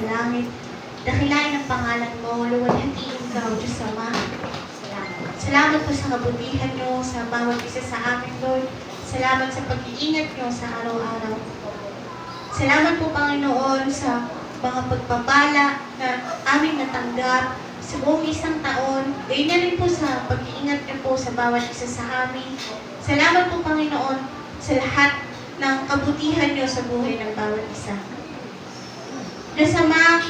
sa langit. Dakilain ang pangalan mo, luwalhatiin ka, O Diyos Ama. Salamat po sa kabutihan niyo sa bawat isa sa amin, Lord. Salamat sa pag-iingat niyo sa araw-araw. Salamat po, Panginoon, sa mga pagpapala na aming natanggap sa buong isang taon. Gayon na rin po sa pag-iingat niyo po sa bawat isa sa amin. Salamat po, Panginoon, sa lahat ng kabutihan niyo sa buhay ng bawat isa. Diyos Ama,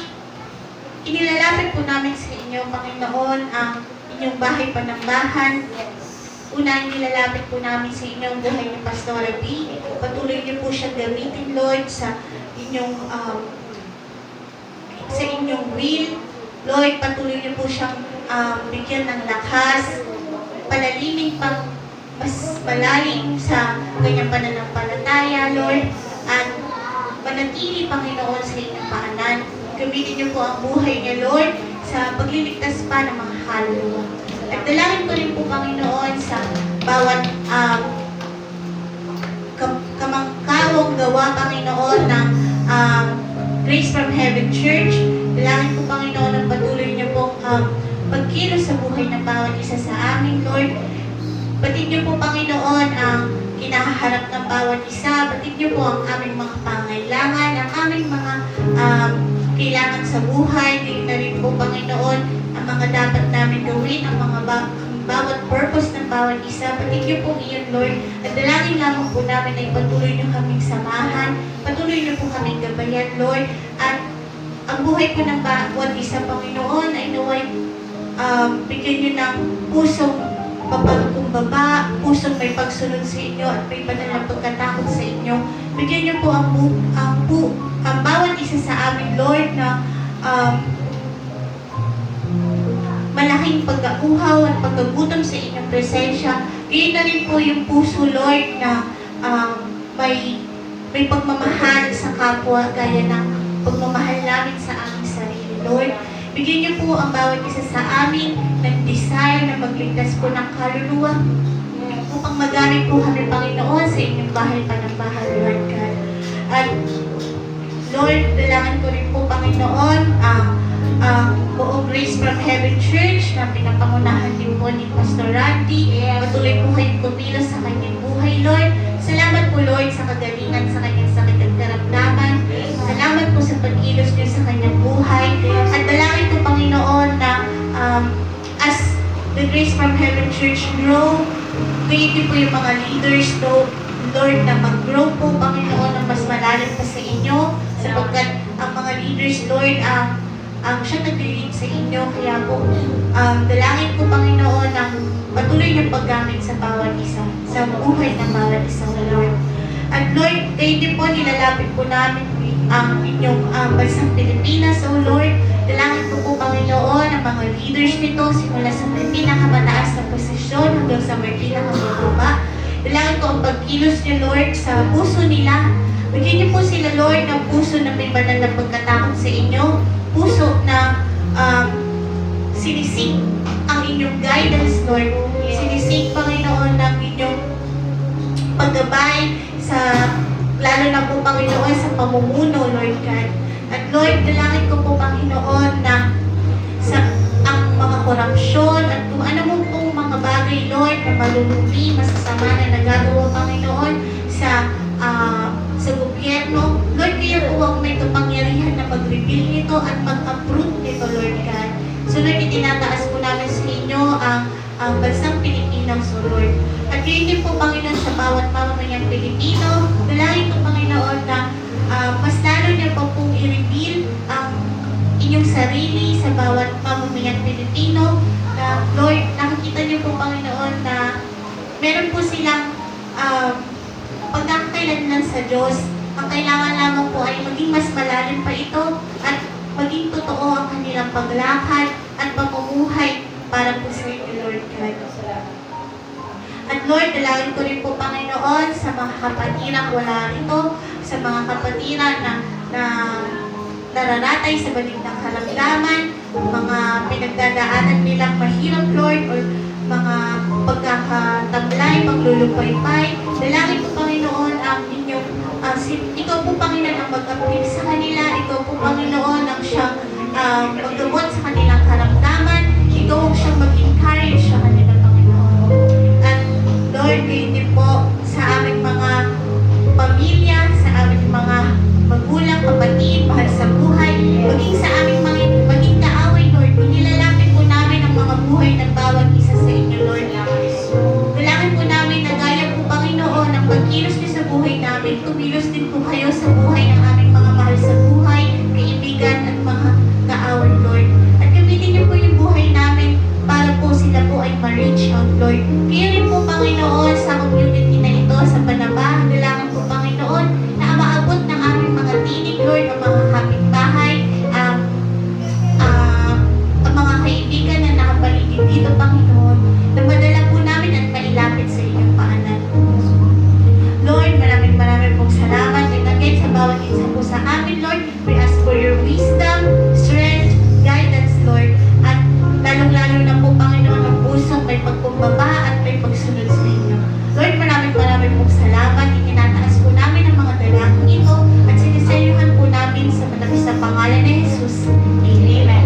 inilalapit po namin sa inyo, Panginoon, ang inyong bahay panambahan. Una, inilalapit po namin sa inyo ang buhay ni Pastora B. Patuloy niyo po siyang gamitin, Lord, sa inyong will. Lord, patuloy niyo po siyang bigyan ng lakas, palalimin pang mas malalim sa kanyang pananampalataya, Lord, at manatili, Panginoon, sa inyong paanan. Gamitin niyo po ang buhay niya, Lord, sa pagliligtas pa ng mga kaluluwa. At dalangin ko rin po, Panginoon, sa bawat kamangkawang gawa, Panginoon, ng Grace from Heaven Church. Dalangin po, Panginoon, ang patuloy niyo pong pagkilos sa buhay ng bawat isa sa amin, Lord. Batid niyo po, Panginoon, ang kinaharap ng bawat isa. Batid niyo po ang aming mga pangailangan, ang aming mga kailangan sa buhay. Gayon na rin po, Panginoon, ang mga dapat namin gawin, ang mga bawat purpose ng bawat isa. Batid niyo po iyon, Lord. At dalangin lamang po namin ay patuloy niyo kaming samahan, patuloy niyo po kaming gabayan, Lord. At ang buhay po ng bawat isa, Panginoon, ay naway bigyan niyo ng pusong mapagkumbaba, pusong may pagsunod sa inyo at may banal na pagkatakot sa inyo. Bigyan niyo po ang bawat isa sa amin, Lord, na malaking pag-auhaw at pagkagutom sa inyong presensya. Gayon na rin po yung puso, Lord, na may pagmamahal sa kapwa, gaya ng pagmamahal namin sa aming sarili, Lord. Bigyan niyo po ang bawat isa sa amin ng desire na magligtas po ng kaluluwa upang magamit po kami, Panginoon, sa inyong bahay panambahan, Lord God. At Lord, dalangin ko rin po, Panginoon, buong Grace from Heaven Church na pinapangunahan din po ni Pastor Randy. Patuloy po kayong kumilos sa kanyang buhay, Lord. Salamat po, Lord, sa kagalingan sa kanyang sakit at karamdaman. Salamat po sa pagkilos niyo sa kanyang buhay. At dalangin ko, Panginoon, na as the Grace from Heaven Church grow, gayon po yung mga leaders, Lord, na mag-grow po, Panginoon, na mas malalim pa sa inyo, sapagkat ang mga leaders, Lord, siya nag-lead sa inyo. Kaya po, dalangin ko, Panginoon, ang patuloy niyong paggamit sa bawat isa, sa buhay ng bawat isa, Lord. At Lord, kayo din po, nilalapit po namin ang inyong bansang Pilipinas, O Lord. Dalangin ko po, Panginoon, ang mga leaders nito, simula sa may pinakamataas na posisyon hanggang sa may pinakamababa. Dalangin ko ang pagkilos niyo, Lord, sa puso nila. Bigyan niyo po sila, Lord, ng puso na may banal na pagkatakot sa inyo, puso na sinisik ang inyong guidance, Lord. Sinisik, Panginoon, ng inyong paggabay sa, lalo na po, Panginoon, sa pamumuno, Lord God. At Lord, dalangin ko po, Panginoon, na sa ang mga korupsyon at kung ano mo pong mga bagay, Lord, na malulumi, masasama na nagagawa, Panginoon, sa gobyerno. Lord, kayo po ang may kapangyarihan na mag-reveal nito at mag-approve nito, Lord God. So, Lord, itinataas po namin sa inyo ang bansang Pilipinas, so Lord. At yun din po, Panginoon, sa bawat mamamayang Pilipino, dalangin ko, Panginoon, na mas lalo niyo po pong i-reveal ang inyong sarili sa bawat mamamayang Pilipino. Na, Lord, nakikita niyo po, Panginoon, na meron po silang pagkakailanlan sa Diyos. Ang kailangan lamang po ay maging mas malalim pa ito at maging totoo ang kanilang paglakad at pamumuhay para po sa inyo, Lord God. At Lord, dalangin ko rin po, Panginoon, sa mga kapatiran wala rito, sa mga kapatiran na nararatay sa balintang karamdaman, mga pinagdadaanan nilang mahirap, Lord, o mga pagkakatamlay, paglulupaypay. Dalangin ko, Panginoon, ang inyong ikaw po, Panginoon, ang mag-appeal sa kanila. Ikaw po, Panginoon, ang maggamot sa kanilang karamdaman. Ikaw ang siyang mag-encourage sa kanilang Panginoon. At Lord, kayo din po sa aming mga pamilya, sa aming mga magulang, kapatid, mahal sa buhay, maging sa aming maging kaaway, Lord. Inilalapit po namin ang mga buhay ng bawat isa sa inyo, Lord. Kailangan po namin na gaya po, Panginoon, ang pagkilos niyo sa buhay namin, kumilos din po kayo sa buhay ng aming mga mahal sa buhay, kaibigan at mga kaaway, Lord. At gamitin niyo po yung buhay namin para po sila po ay ma-reach out, Lord. Kayo rin po, Panginoon, sa community na ito, sa Panaba, kailangan po, Panginoon, na maabot ng aming mga tinig, Lord, ang mga kapitbahay, ang mga kaibigan na nakapaligid dito, Panginoon, na madala po namin at mailapit sa inyong paanan. Lord, maraming pong salamat and again sa bawat isa po sa amin, Lord. We ask for your wisdom, strength, guidance, Lord. At lalong-lalo na po, Panginoon, ang pusong may pagkumbaba at may pagsunod sa inyo. Lord, maraming pong salamat. Itinataas po namin ang mga dalangin ito at sinisayuhan po namin sa matamis na pangalan ni Jesus. Amen.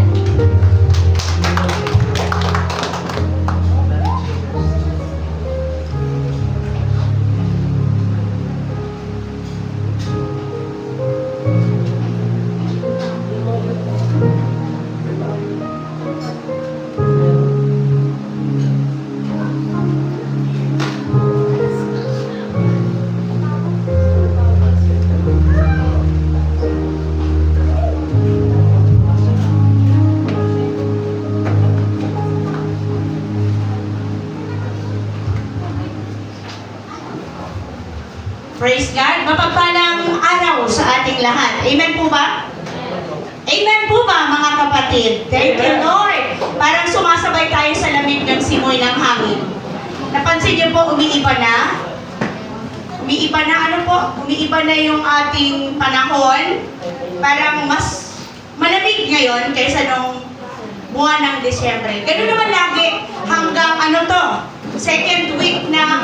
Praise God. Mapagpalang araw sa ating lahat. Amen po ba? Amen po ba, mga kapatid? Thank you, Lord. Parang sumasabay tayo sa lamig ng simoy ng hangin. Napansin niyo po, umiiba na? Umiiba na, ano po? Umiiba na yung ating panahon. Parang mas malamig ngayon kaysa nung buwan ng Disyembre. Ganun naman lagi hanggang ano to? Second week ng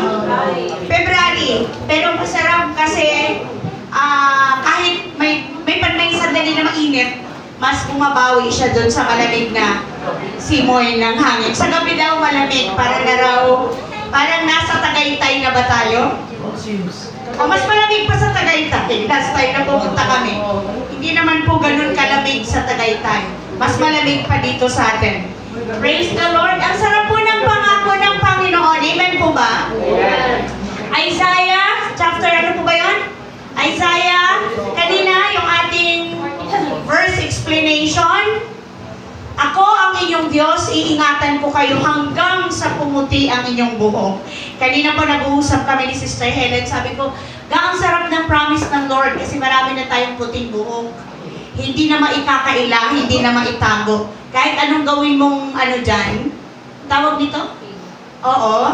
February. Pero masarap kasi kahit may panay sandali na mainit, mas bumabawi siya doon sa malamig na simoy ng hangin. Sa gabi daw malamig, parang nasa Tagaytay na ba tayo? O mas malamig pa sa Tagaytay. Last time na pumunta kami. Hindi naman po ganun kalamig sa Tagaytay. Mas malamig pa dito sa atin. Praise the Lord. Ang sarap po ng pangako ng Panginoon. Amen po ba? Amen. Isaiah, chapter ano po ba yun? Isaiah, kanina yung ating verse explanation. Ako ang inyong Diyos, iingatan ko kayo hanggang sa pumuti ang inyong buhok. Kanina po nag-uusap kami ni Sister Helen, sabi ko, ang sarap ng promise ng Lord kasi marami na tayong puting buhok. Hindi na maikakaila, hindi na maitago. Kahit anong gawin mong ano dyan, tawag nito? Oo.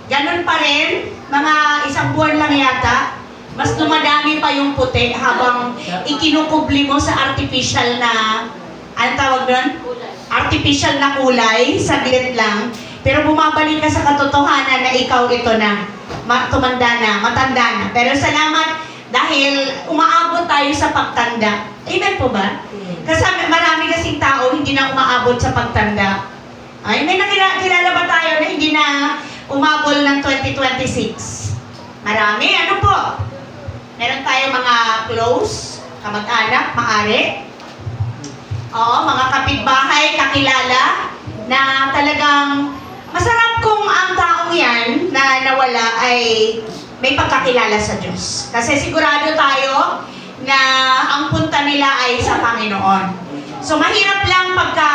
Ganun pa rin, mga isang buwan lang yata, mas dumadami pa yung puti habang ikinukubli mo sa artificial na, ano tawag doon? Artificial na kulay, saglit lang. Pero bumabalik ka sa katotohanan na ikaw ito na, tumanda na, matanda na. Pero salamat dahil umaabot tayo sa pagtanda. Amen po ba? Kasi marami kasing tao hindi na umaabot sa pagtanda. Ay, may nakilala ba tayo na hindi na umabol ng 2026? Marami. Ano po? Meron tayo mga close, kamag-anak, maari. Oo, mga kapitbahay, kakilala, na talagang masarap kung ang taong yan na nawala ay may pagkakilala sa Diyos. Kasi sigurado tayo na ang punta nila ay sa Panginoon. So mahirap lang pagka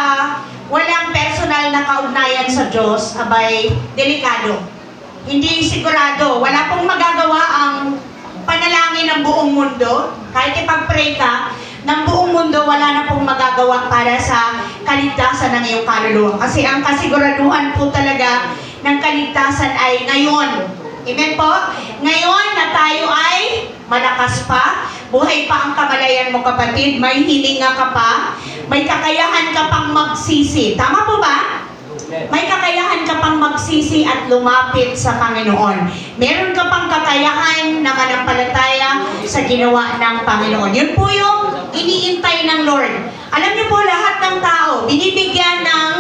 walang personal na kaugnayan sa Diyos, abay, delikado. Hindi sigurado, wala pong magagawa ang panalangin ng buong mundo. Kahit ipag-pray ka, ng buong mundo, wala na pong magagawa para sa kaligtasan ng iyong kaluluwa. Kasi ang kasiguraduhan po talaga ng kaligtasan ay ngayon. Amen po? Ngayon na tayo ay malakas pa, buhay pa ang kamalayan mo kapatid, may hininga ka pa, may kakayahan ka pang magsisi. Tama po ba? May kakayahan ka pang magsisi at lumapit sa Panginoon. Meron ka pang kakayahan na manampalataya sa ginawa ng Panginoon. Yun po yung iniintay ng Lord. Alam niyo po, lahat ng tao binibigyan ng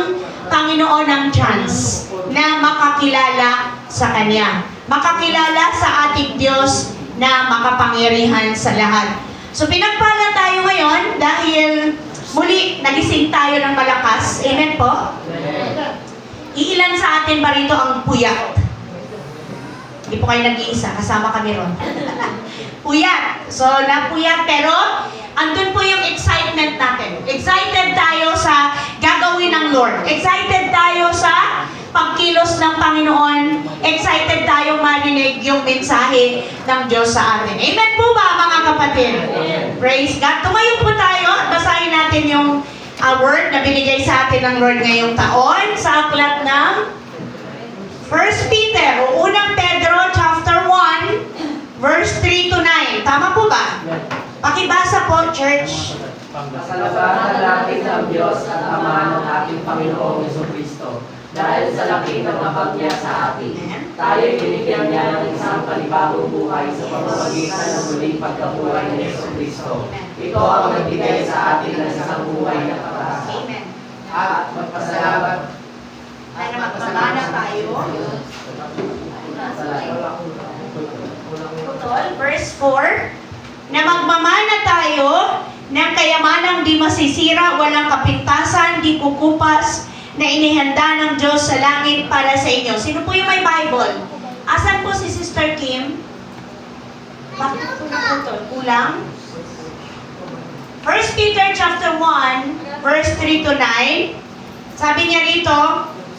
Panginoon ng chance na makakilala sa Kanya. Makakilala sa ating Diyos na makapangyarihan sa lahat. So pinagpala tayo ngayon dahil muli nagising tayo ng malakas. Amen po? Iilan sa atin ba rito ang puyat? Hindi po kayo nag-iisa, kasama kami ron. Puyat. So, napuyat, pero andun po yung excitement natin. Excited tayo sa gagawin ng Lord. Excited tayo sa pagkilos ng Panginoon. Excited tayo marinig yung mensahe ng Diyos sa atin. Amen po ba, mga kapatid? Praise God. Tumayo po tayo at basahin natin yung word na binigay sa atin ng Lord ngayong taon sa aklat ng 1 Peter o unang Pedro chapter 1 verse 3 to 9. Tama po ba? Pakibasa po, church. Pasalamatan ng Diyos at Ama ng ating Panginoong Jesucristo dahil sa laki ng habag niya sa atin. Tayo'y binigyan niya ng isang panibagong buhay sa pamamagitan ng muling pagkabuhay ni Jesucristo. Ito ang nagbigay sa atin ng isang buhay na pag-asa. Amen. At magpasalamat Na magpamana tayo. Putol, verse 4. Na magmamana tayo ng kayamanang di masisira, walang kapintasan, di kukupas, na inihanda ng Diyos sa langit para sa inyo. Sino po yung may Bible? Asan po si Sister Kim? Bakit po naputol? Kulang? 1 Peter chapter 1, verse 3 to 9. Sabi niya rito,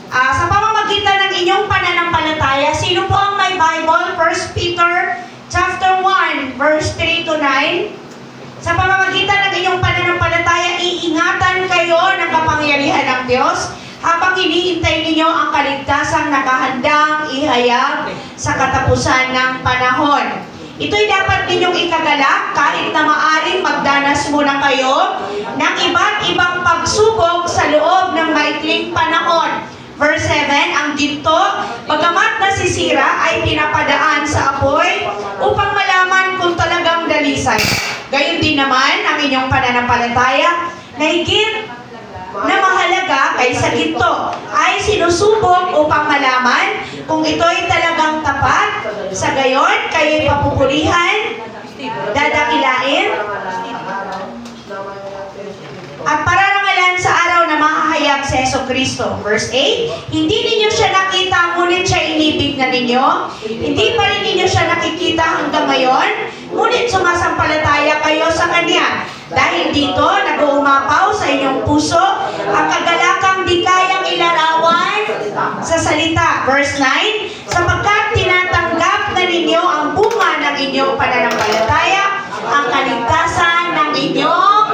sa pamamagitan ng inyong pananampalataya, sino po ang may Bible? 1 Peter chapter 1, verse 3 to 9. Sa pamamagitan ng inyong pananampalataya, iingatan kayo ng kapangyarihan ng Diyos habang hinihintay ninyo ang kaligtasang nakahandang ihayag sa katapusan ng panahon. Ito'y dapat ninyong ikagalak kahit na maaring magdanas muna kayo ng iba't ibang pagsubok sa loob ng maikling panahon. Verse 7, ang ginto, bagamat nasisira, ay pinapadaan sa apoy upang malaman kung talagang dalisay. Gayon din naman ang inyong pananampalataya na higit na mahalaga kaysa ginto ay sinusubok upang malaman kung ito'y talagang tapat. Sa gayon, kayo'y papupulihan, dadakilain, at pararangalan sa araw na mahahayag sa Jesucristo. Verse 8, hindi ninyo siya nakita, ngunit siya inibig na ninyo. Hindi pa rin ninyo siya nakikita hanggang ngayon, ngunit sumasampalataya kayo sa Kanya. Dahil dito, nag-uumapaw sa inyong puso ang kagalakang di kayang ilarawan sa salita. Verse 9, sapagkat tinatanggap na ninyo ang bunga ng inyong pananampalataya, ang kaligtasan ng inyong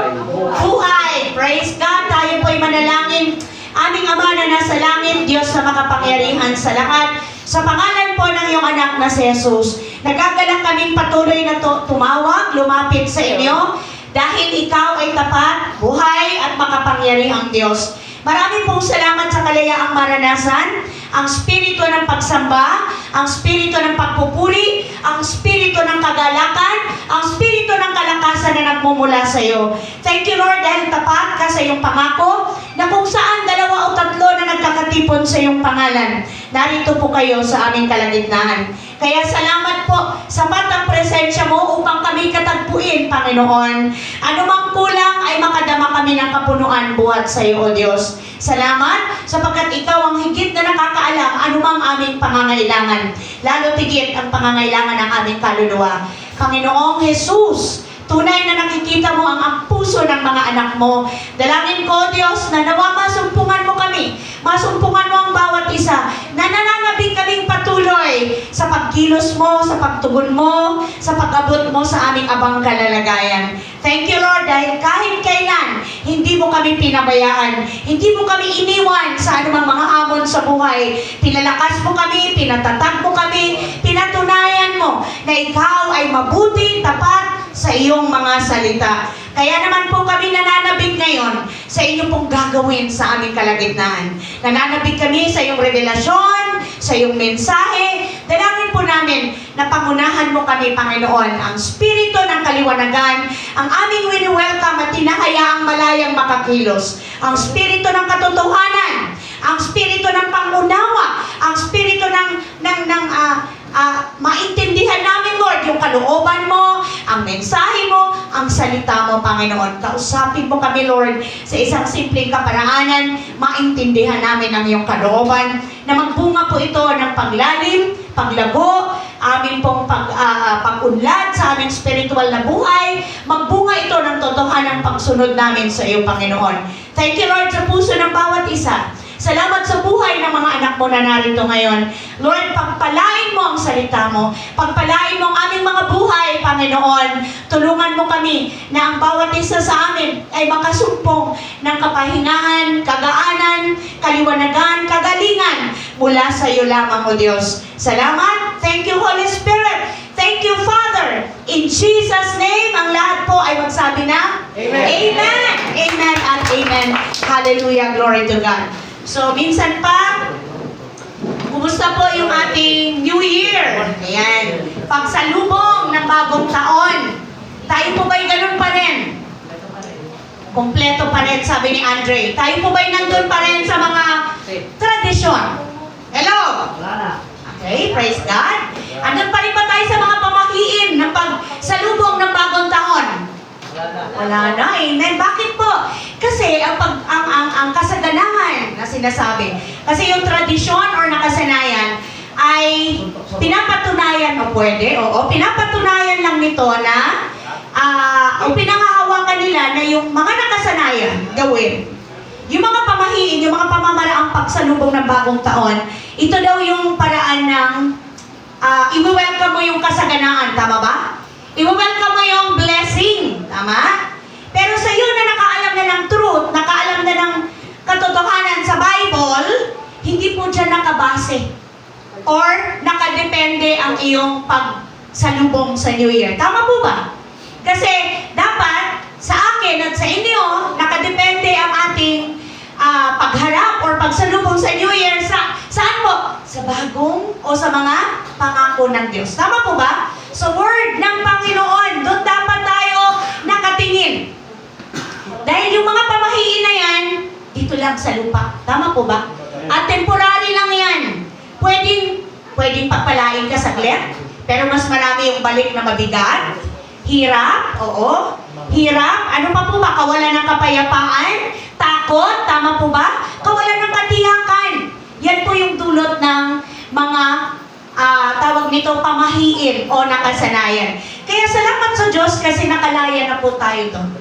buhay. Praise God! Tayo po'y manalangin. Aming Ama na nasa langit, Diyos na makapangyarihan sa lahat, sa pangalan po ng iyong anak na si Jesus, nagagalak kaming patuloy na tumawag, lumapit sa inyo, dahil ikaw ay tapat, buhay at makapangyarihang Diyos. Maraming pong salamat sa kalayaang maranasan, ang spirito ng pagsamba, ang spirito ng pagpupuri, ang spirito ng kagalakan, ang spirito ng kalakasan na nagmumula sa iyo. Thank you, Lord, dahil tapat ka sa iyong pangako na kung saan 2 o 3 na nagkakatipon sa iyong pangalan, narito po kayo sa aming kalagitnaan. Kaya salamat po, sapat ang presensya mo upang kami katagpuin, Panginoon. Anumang kulang ay makadama kami ng kapunuan buhat sa iyo, O Diyos. Salamat sapagkat ikaw ang higit na nakakaalam anumang aming pangangailangan, lalo tigit ang pangangailangan ng aming kaluluwa. Panginoong Jesus, tunay na nakikita mo ang puso ng mga anak mo. Dalangin ko, Diyos, na nawa masumpungan mo kami, masumpungan mo ang bawat isa, na nananabing kaming patuloy sa pagkilos mo, sa pagtugon mo, sa pag-abot mo sa aming abang kalalagayan. Thank you, Lord, dahil kahit kailan, hindi mo kami pinabayaan, hindi mo kami iniwan sa anumang mga hamon sa buhay. Pinalakas mo kami, pinatatag mo kami, pinatunayan mo na ikaw ay mabuti, tapat, sa iyong mga salita. Kaya naman po kami nananabik ngayon sa inyo pong gagawin sa aming kalagitnaan. Nananabik kami sa iyong revelasyon, sa iyong mensahe. Dalangin po namin na pangunahan mo kami, Panginoon, ang spirito ng kaliwanagan, ang aming wini-welcome at tinahayaang malayang makakilos, ang spirito ng katotohanan, ang spirito ng pangunawa, ang spirito ng maintindihan namin, Lord, yung kalooban mo, ang mensahe mo, ang salita mo, Panginoon. Kausapin mo kami, Lord, sa isang simpleng kaparaanan, maintindihan namin ang iyong kalooban, na magbunga po ito ng paglalim, paglago, amin pong pag-unlad sa aming spiritual na buhay, magbunga ito ng totohanan ng pagsunod namin sa iyo, Panginoon. Thank you, Lord, sa puso ng bawat isa. Salamat sa buhay ng mga anak mo na narito ngayon. Lord, pagpalain mo ang salita mo. Pagpalain mo ang aming mga buhay, Panginoon. Tulungan mo kami na ang bawat isa sa amin ay makasumpong ng kapahingahan, kagaanan, kaliwanagan, kagalingan mula sa iyo lamang, O Diyos. Salamat. Thank you, Holy Spirit. Thank you, Father. In Jesus' name, ang lahat po ay magsabi na Amen. Amen. Amen at amen. Hallelujah. Glory to God. So, minsan pa, kumusta po yung ating New Year? Ayan. Pagsalubong ng bagong taon. Tayo po ba'y ganun pa rin? Kompleto pa rin, sabi ni Andre. Tayo po ba'y nandun pa rin sa mga tradisyon? Hello? Wala na. Okay, praise God. Andun pa rin ba tayo sa mga pamahiin ng pagsalubong ng bagong taon? Wala na, amen. Bakit po? Kasi ang kasaganahan na sinasabi, kasi yung tradisyon or nakasanayan ay pinapatunayan, o pwede, oo, pinapatunayan lang nito na o pinangahawakan nila na yung mga nakasanayan gawin. Yung mga pamahiin, yung mga pamamaraang pagsalubong ng bagong taon, ito daw yung paraan ng i-welcome mo yung kasaganaan, tama ba? I-welcome mo yung blessing, tama? Pero sa iyo na nakaalam na ng truth, nakaalam na ng katotohanan sa Bible, hindi po dyan nakabase or nakadepende ang iyong pagsalubong sa New Year. Tama po ba? Kasi dapat sa akin at sa inyo, nakadepende ang ating pagharap or pagsalubong sa New Year saan po? Sa bagong o sa mga pangako ng Diyos. Tama po ba? So, word ng Panginoon, doon dapat tayo nakatingin. Dahil yung mga pamahiin na yan, dito lang sa lupa. Tama po ba? At temporary lang yan. Pwedeng pagpalain ka saglit, pero mas marami yung balik na mabigat. Hirap, oo. Hirap, ano pa po ba? Kawalan ng kapayapaan, takot, tama po ba? Kawalan ng katiyakan. Yan po yung dulot ng mga tawag nito pamahiin o nakasanayan. Kaya salamat sa Diyos kasi nakalaya na po tayo doon.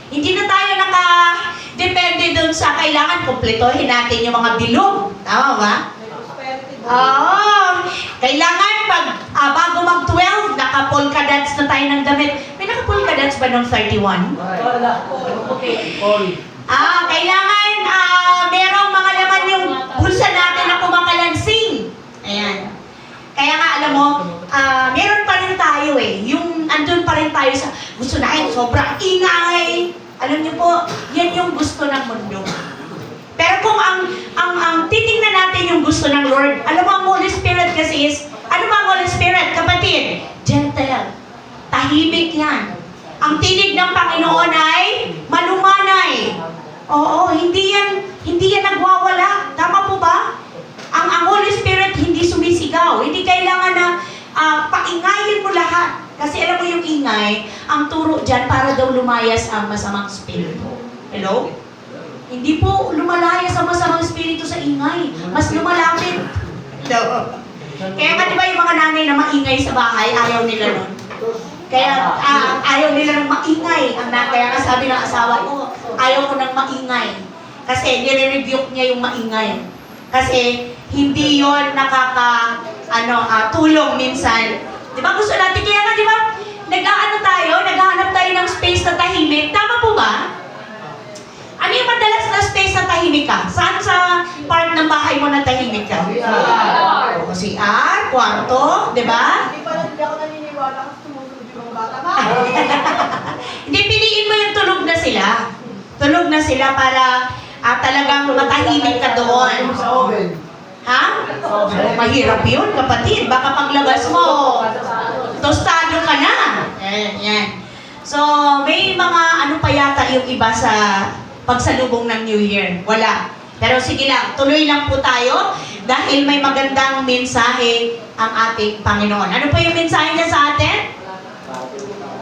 Hindi na tayo nakadepende doon sa kailangan kumpletohin natin yung mga bilog. Tama ba? Oo. Kailangan bago mag-12, naka-polka dots na tayo ng damit. May naka-polka dots ba nung 31? Wala. Okay. Call. Kailangan merong mga laman yung bulsa natin na kumakalansing. Ayan. Kaya nga, alam mo, meron pa rin tayo yung andun pa rin tayo sa gusto natin, sobrang ingay. Alam niyo po, yan yung gusto ng mundo. Pero kung ang titingnan natin yung gusto ng Lord, alam mo, ang Holy Spirit kasi is, ano ba ang Holy Spirit, kapatid? Gentle. Tahimik yan. Ang tinig ng Panginoon ay malumanay. Oo, hindi yan nagwawala. Tama po ba? Ang Holy Spirit hindi sumisigaw. Hindi kailangan na paingayin mo lahat. Kasi alam mo yung ingay, ang turo dyan para daw lumayas ang masamang spirito. Hello? Hindi po lumalayas ang masamang spirito sa ingay. Mas lumalapit. Hello? Kaya nga diba yung mga nanay na maingay sa bahay, ayaw nila nun. Kaya ayaw nila ng maingay. Kaya nga sabi ng asawa ko, ayaw ko ng maingay. Kasi nire-rebuke niya yung maingay. Kasi hindi yon tulong minsan. Di ba gusto natin, kaya nga di ba, naghahanap tayo ng space na tahimik. Tama po ba? Ano yung madalas na space na tahimik ka? Saan sa part ng bahay mo na tahimik ka? CR, kwarto, di ba? Hindi ako naniniwala kasi tumutunog yung mga bata. Hindi, piliin mo yung tulog na sila. Tulog na sila para talagang matahimik ka doon. Ha? Mahirap yun, kapatid. Baka paglabas mo, tostado ka na. Yan. So, may mga ano pa yata yung iba sa pagsalubong ng New Year. Wala. Pero sige lang, tuloy lang po tayo dahil may magandang mensahe ang ating Panginoon. Ano po yung mensahe niya sa atin?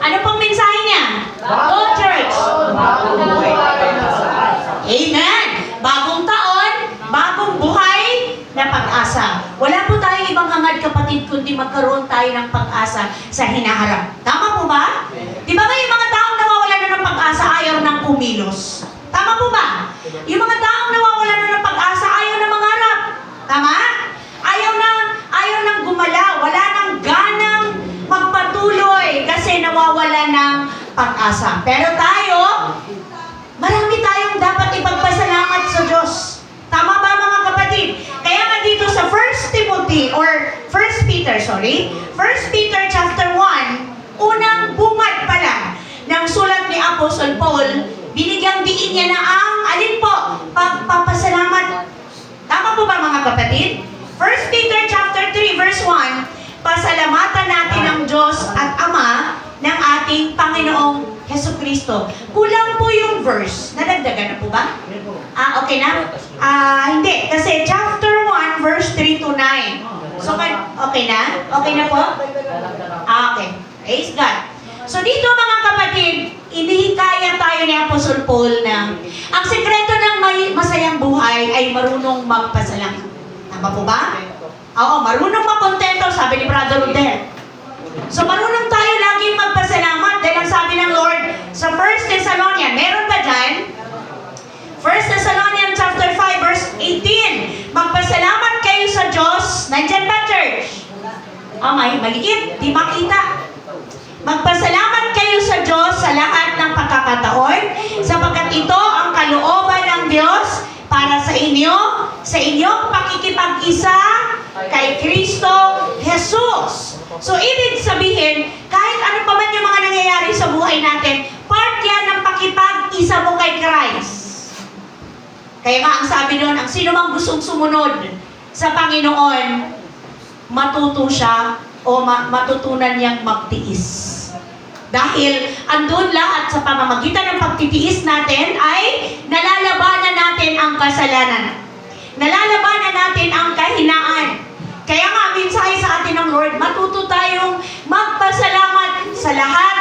Ano pong mensahe niya? Go Church! Amen! Bagong taon, bagong buhay na pag-asa. Wala po tayong ibang hangad, kapatid, kundi magkaroon tayo ng pag-asa sa hinaharap. Tama po ba? Di ba yung mga taong nawawalan na ng pag-asa, ayaw nang kumilos? Tama po ba? Yung mga taong nawawalan na ng pag-asa, ayaw na mangarap. Tama? Ayaw nang gumala. Wala nang ganang magpatuloy kasi nawawala ng pag-asa. Pero tayo, marami tayong dapat ipagpasalamat sa Diyos. Tama ba mga kapatid? Kaya nga dito sa 1 Peter chapter 1, unang bungad pa lang ng sulat ni Apostle Paul, binigyang diin niya na ang, alin po, pagpapasalamat. Tama po ba mga kapatid? 1 Peter chapter 3 verse 1, pasalamatan natin ang Diyos at Ama ng ating Panginoong Hesukristo. Kulang po yung verse. Nadagdagan na po ba? Okay na? Hindi. Kasi chapter 1 verse 3 to 9. So, okay na? Okay na po? Okay. Praise God. So dito mga kapatid, inihikaya tayo ni Apostle Paul na ang sekreto ng masayang buhay ay marunong magpasalamat. Tama po ba? Oo, marunong makontento, sabi ni Brother Rodel. So marunong tayo laging magpasalamat dahil ang sabi ng Lord sa 1 Thessalonians, meron ba dyan? 1 Thessalonians chapter 5 verse 18, magpasalamat kayo sa Diyos. Nandyan ba, church? Maliit, di makita. Magpasalamat kayo sa Diyos sa lahat ng pagkakataon, sapagkat ito ang kalooban ng Diyos para sa inyo, sa inyong pakikipag-isa kay Kristo Jesus. So, ibig sabihin, kahit ano pa man yung mga nangyayari sa buhay natin, part yan ng pakipag-isa mo kay Christ. Kaya nga, ang sabi doon, ang sino mang gustong sumunod sa Panginoon, matuto siya o matutunan niyang magtiis. Dahil andun lahat sa pamamagitan ng pagtitiis natin ay nalalabanan natin ang kasalanan. Nalalabanan natin ang kahinaan. Kaya nga, minsan sa atin ng Lord, matuto tayong magpasalamat sa lahat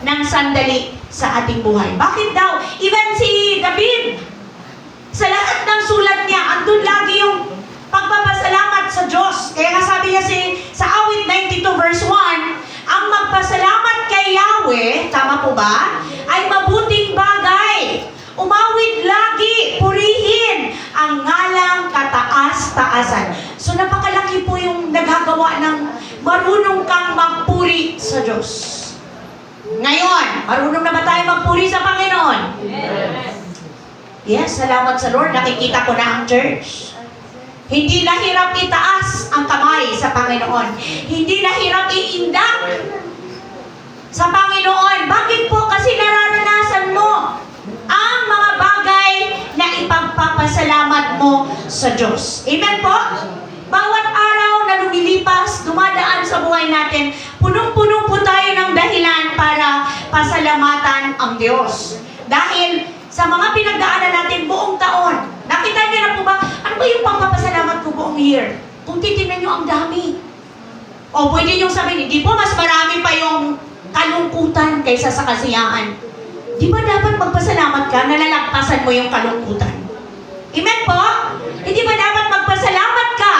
ng sandali sa ating buhay. Bakit daw? Even si David, sa lahat ng sulat niya, andun lagi yung pagpapasalamat sa Diyos. Kaya nga sabi niya sa awit 92 verse 1, ang magpasalamat kay Yahweh, tama po ba, ay mabuting bagay. Umawit lagi, purihin ang ngalang kataas-taasan. So napakalaki po yung nagagawa ng marunong kang magpuri sa Diyos. Ngayon, marunong na ba tayo magpuri sa Panginoon? Yes, salamat sa Lord. Nakikita ko na ang church. Hindi na hirap itaas ang kamay sa Panginoon. Hindi na hirap iindak sa Panginoon. Bakit po? Kasi nararanasan mo ang mga bagay na ipagpapasalamat mo sa Diyos. Amen po? Bawat araw na lumilipas, dumadaan sa buhay natin, punong-puno po tayo ng dahilan para pasalamatan ang Diyos. Dahil sa mga pinagdaanan natin buong taon, nakita niyo na po ba, ano ba yung pagpapasalamat ko buong year? Kung titignan niyo, ang dami. O pwede niyo sabihin, di po mas marami pa yung kalungkutan kaysa sa kasiyahan. Di ba dapat magpasalamat ka na nalagpasan mo yung kalungkutan? Amen po? Hindi ba dapat magpasalamat ka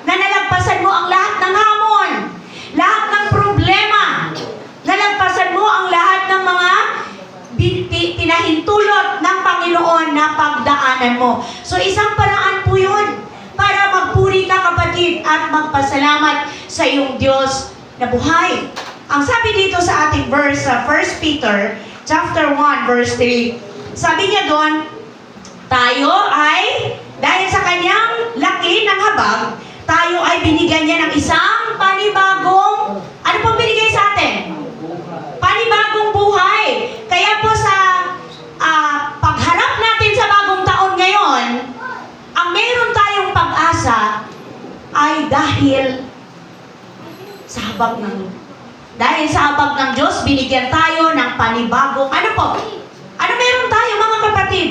na nalagpasan mo ang lahat ng hamon, lahat ng problema, nalagpasan mo ang lahat ng mga pinahintulot ng Panginoon na pagdaanan mo. So isang paraan po yun para magpuri ka kapatid at magpasalamat sa iyong Diyos na buhay. Ang sabi dito sa ating verse sa 1 Peter chapter 1 verse 3, sabi niya doon, tayo ay dahil sa kanyang laki ng habag, tayo ay binigyan niya ng isang panibagong, ano pong binigay sa atin? Panibagong Dahil sa habag ng Diyos, binigyan tayo ng panibagong, ano po? Ano meron tayo mga kapatid?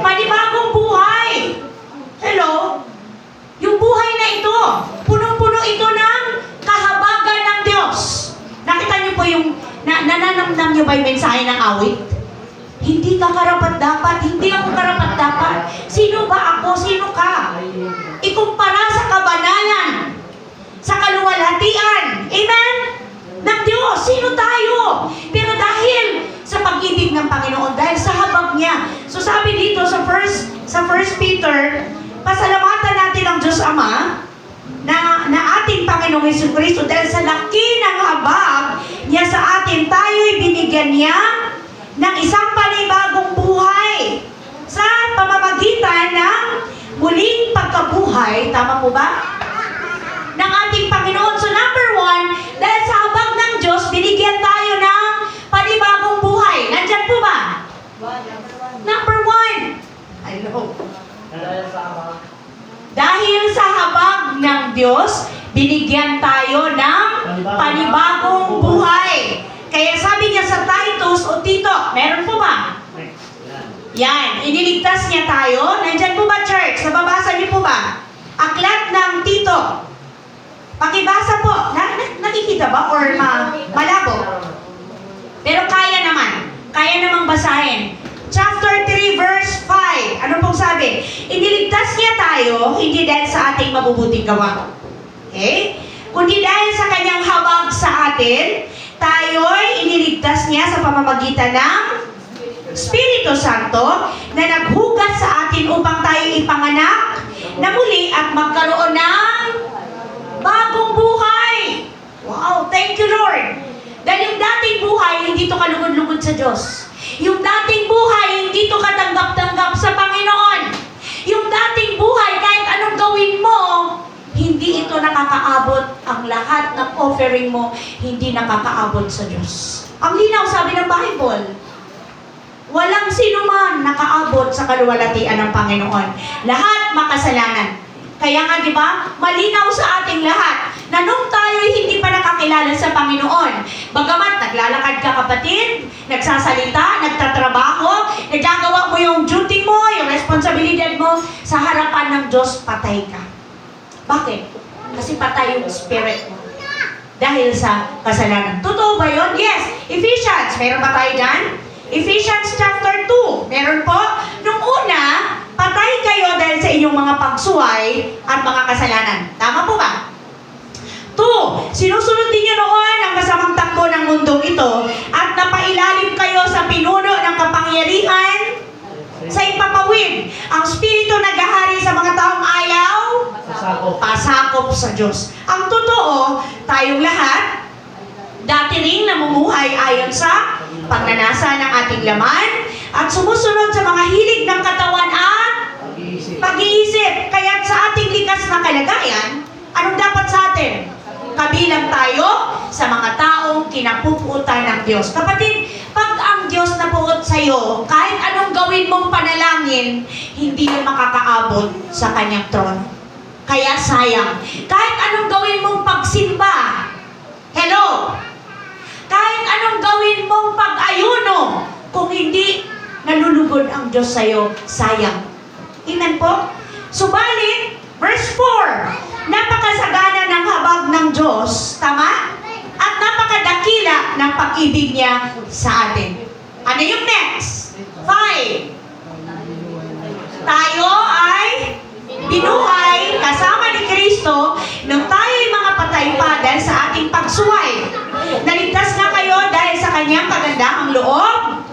Panibagong buhay. Hello? Yung buhay na ito, punong-puno ito ng kahabagan ng Diyos. Nakita niyo po yung, nananamnam niyo ba yung mensahe ng awit? Hindi ka karapat-dapat, hindi ako karapat-dapat. Sino ba ako? Sino ka? Ikumpara sa kabanalan, sa kaluwalhatian. Amen? Ng Diyos. Sino tayo? Pero dahil sa pag-ibig ng Panginoon, dahil sa habag niya. So sabi dito sa first Peter, pasalamatan natin ang Diyos Ama na ating Panginoong Jesucristo dahil sa laki ng habag niya sa atin, tayo'y binigyan niya ng isang panibagong buhay sa pamamagitan ng muling pagkabuhay. Tama po ba? Ng ating Panginoon. So number one, dahil sa habag ng Diyos, binigyan tayo ng panibagong buhay. Nandyan po ba? Number one. Hello. Dahil sa habag ng Diyos, binigyan tayo ng panibagong buhay. Kaya sabi niya sa Titus o Tito, meron po ba? Yan, iniligtas niya tayo. Nandyan po ba, church? Nababasa niyo po ba? Aklat ng Tito. Pakibasa po. Nakikita ba? Or malabo? Pero kaya naman. Kaya namang basahin. Chapter 3, verse 5. Ano pong sabi? Iniligtas niya tayo, hindi dahil sa ating mabubuting gawa. Okay? Kundi dahil sa kanyang habag sa atin, tayo'y iniligtas niya sa pamamagitan ng Espiritu Santo na naghugas sa atin upang tayo ipanganak na muli at magkaroon ng bagong buhay. Wow, thank you Lord. Dahil yung dating buhay, hindi ito kalugod-lugod sa Diyos. Yung dating buhay, hindi ito katanggap-tanggap sa Panginoon. Yung dating buhay, kahit anong gawin mo, hindi ito nakakaabot. Ang lahat ng offering mo, hindi nakakaabot sa Diyos. Ang linaw, sabi ng Bible, walang sino man nakaabot sa kaluwalhatian ng Panginoon. Lahat makasalanan. Kaya nga, di ba, malinaw sa ating lahat na nung tayo hindi pa nakakilala sa Panginoon, bagamat naglalakad ka kapatid, nagsasalita, nagtatrabaho, nagagawa mo yung duty mo, yung responsibilidad mo, sa harapan ng Diyos, patay ka. Bakit? Kasi patay yung spirit mo. Dahil sa kasalanan. Totoo ba yun? Yes. Ephesians, meron ba tayo dyan? Ephesians chapter 2. Meron po? Nung una, patay kayo dahil sa inyong mga pagsuway at mga kasalanan. Tama po ba? 2. Sinusunod ninyo noon ang masamang takbo ng mundong ito at napailalim kayo sa pinuno ng kapangyarihan sa ipapawid. Ang spirito naghahari sa mga taong ayaw, pasakop sa Diyos. Ang totoo, tayong lahat, dati ring namumuhay ayon sa pagnanasa ng ating laman at sumusunod sa mga hilig ng katawan at pag-iisip. Kaya sa ating likas na kalagayan, anong dapat sa atin? Kabilang tayo sa mga taong kinapuputan ng Diyos. Kapatid, pag ang Diyos napuot sa iyo, kahit anong gawin mong panalangin, hindi yun makakaabot sa kanyang trono. Kaya sayang. Kahit anong gawin mong pagsimba, hello? Kahit anong gawin mong pag-ayuno, kung hindi nalulugod ang Diyos sa iyo, sayang. Amen po? Subalit, verse 4, napakasagana ng habag ng Diyos, tama? At napakadakila ng pag-ibig niya sa atin. Ano yung next? 5. Tayo ay binuhay kasama ni Kristo nang tayo'y mga patay pa dahil sa ating pagsuway. Naligtas na kayo dahil sa kanyang kagandahang loob,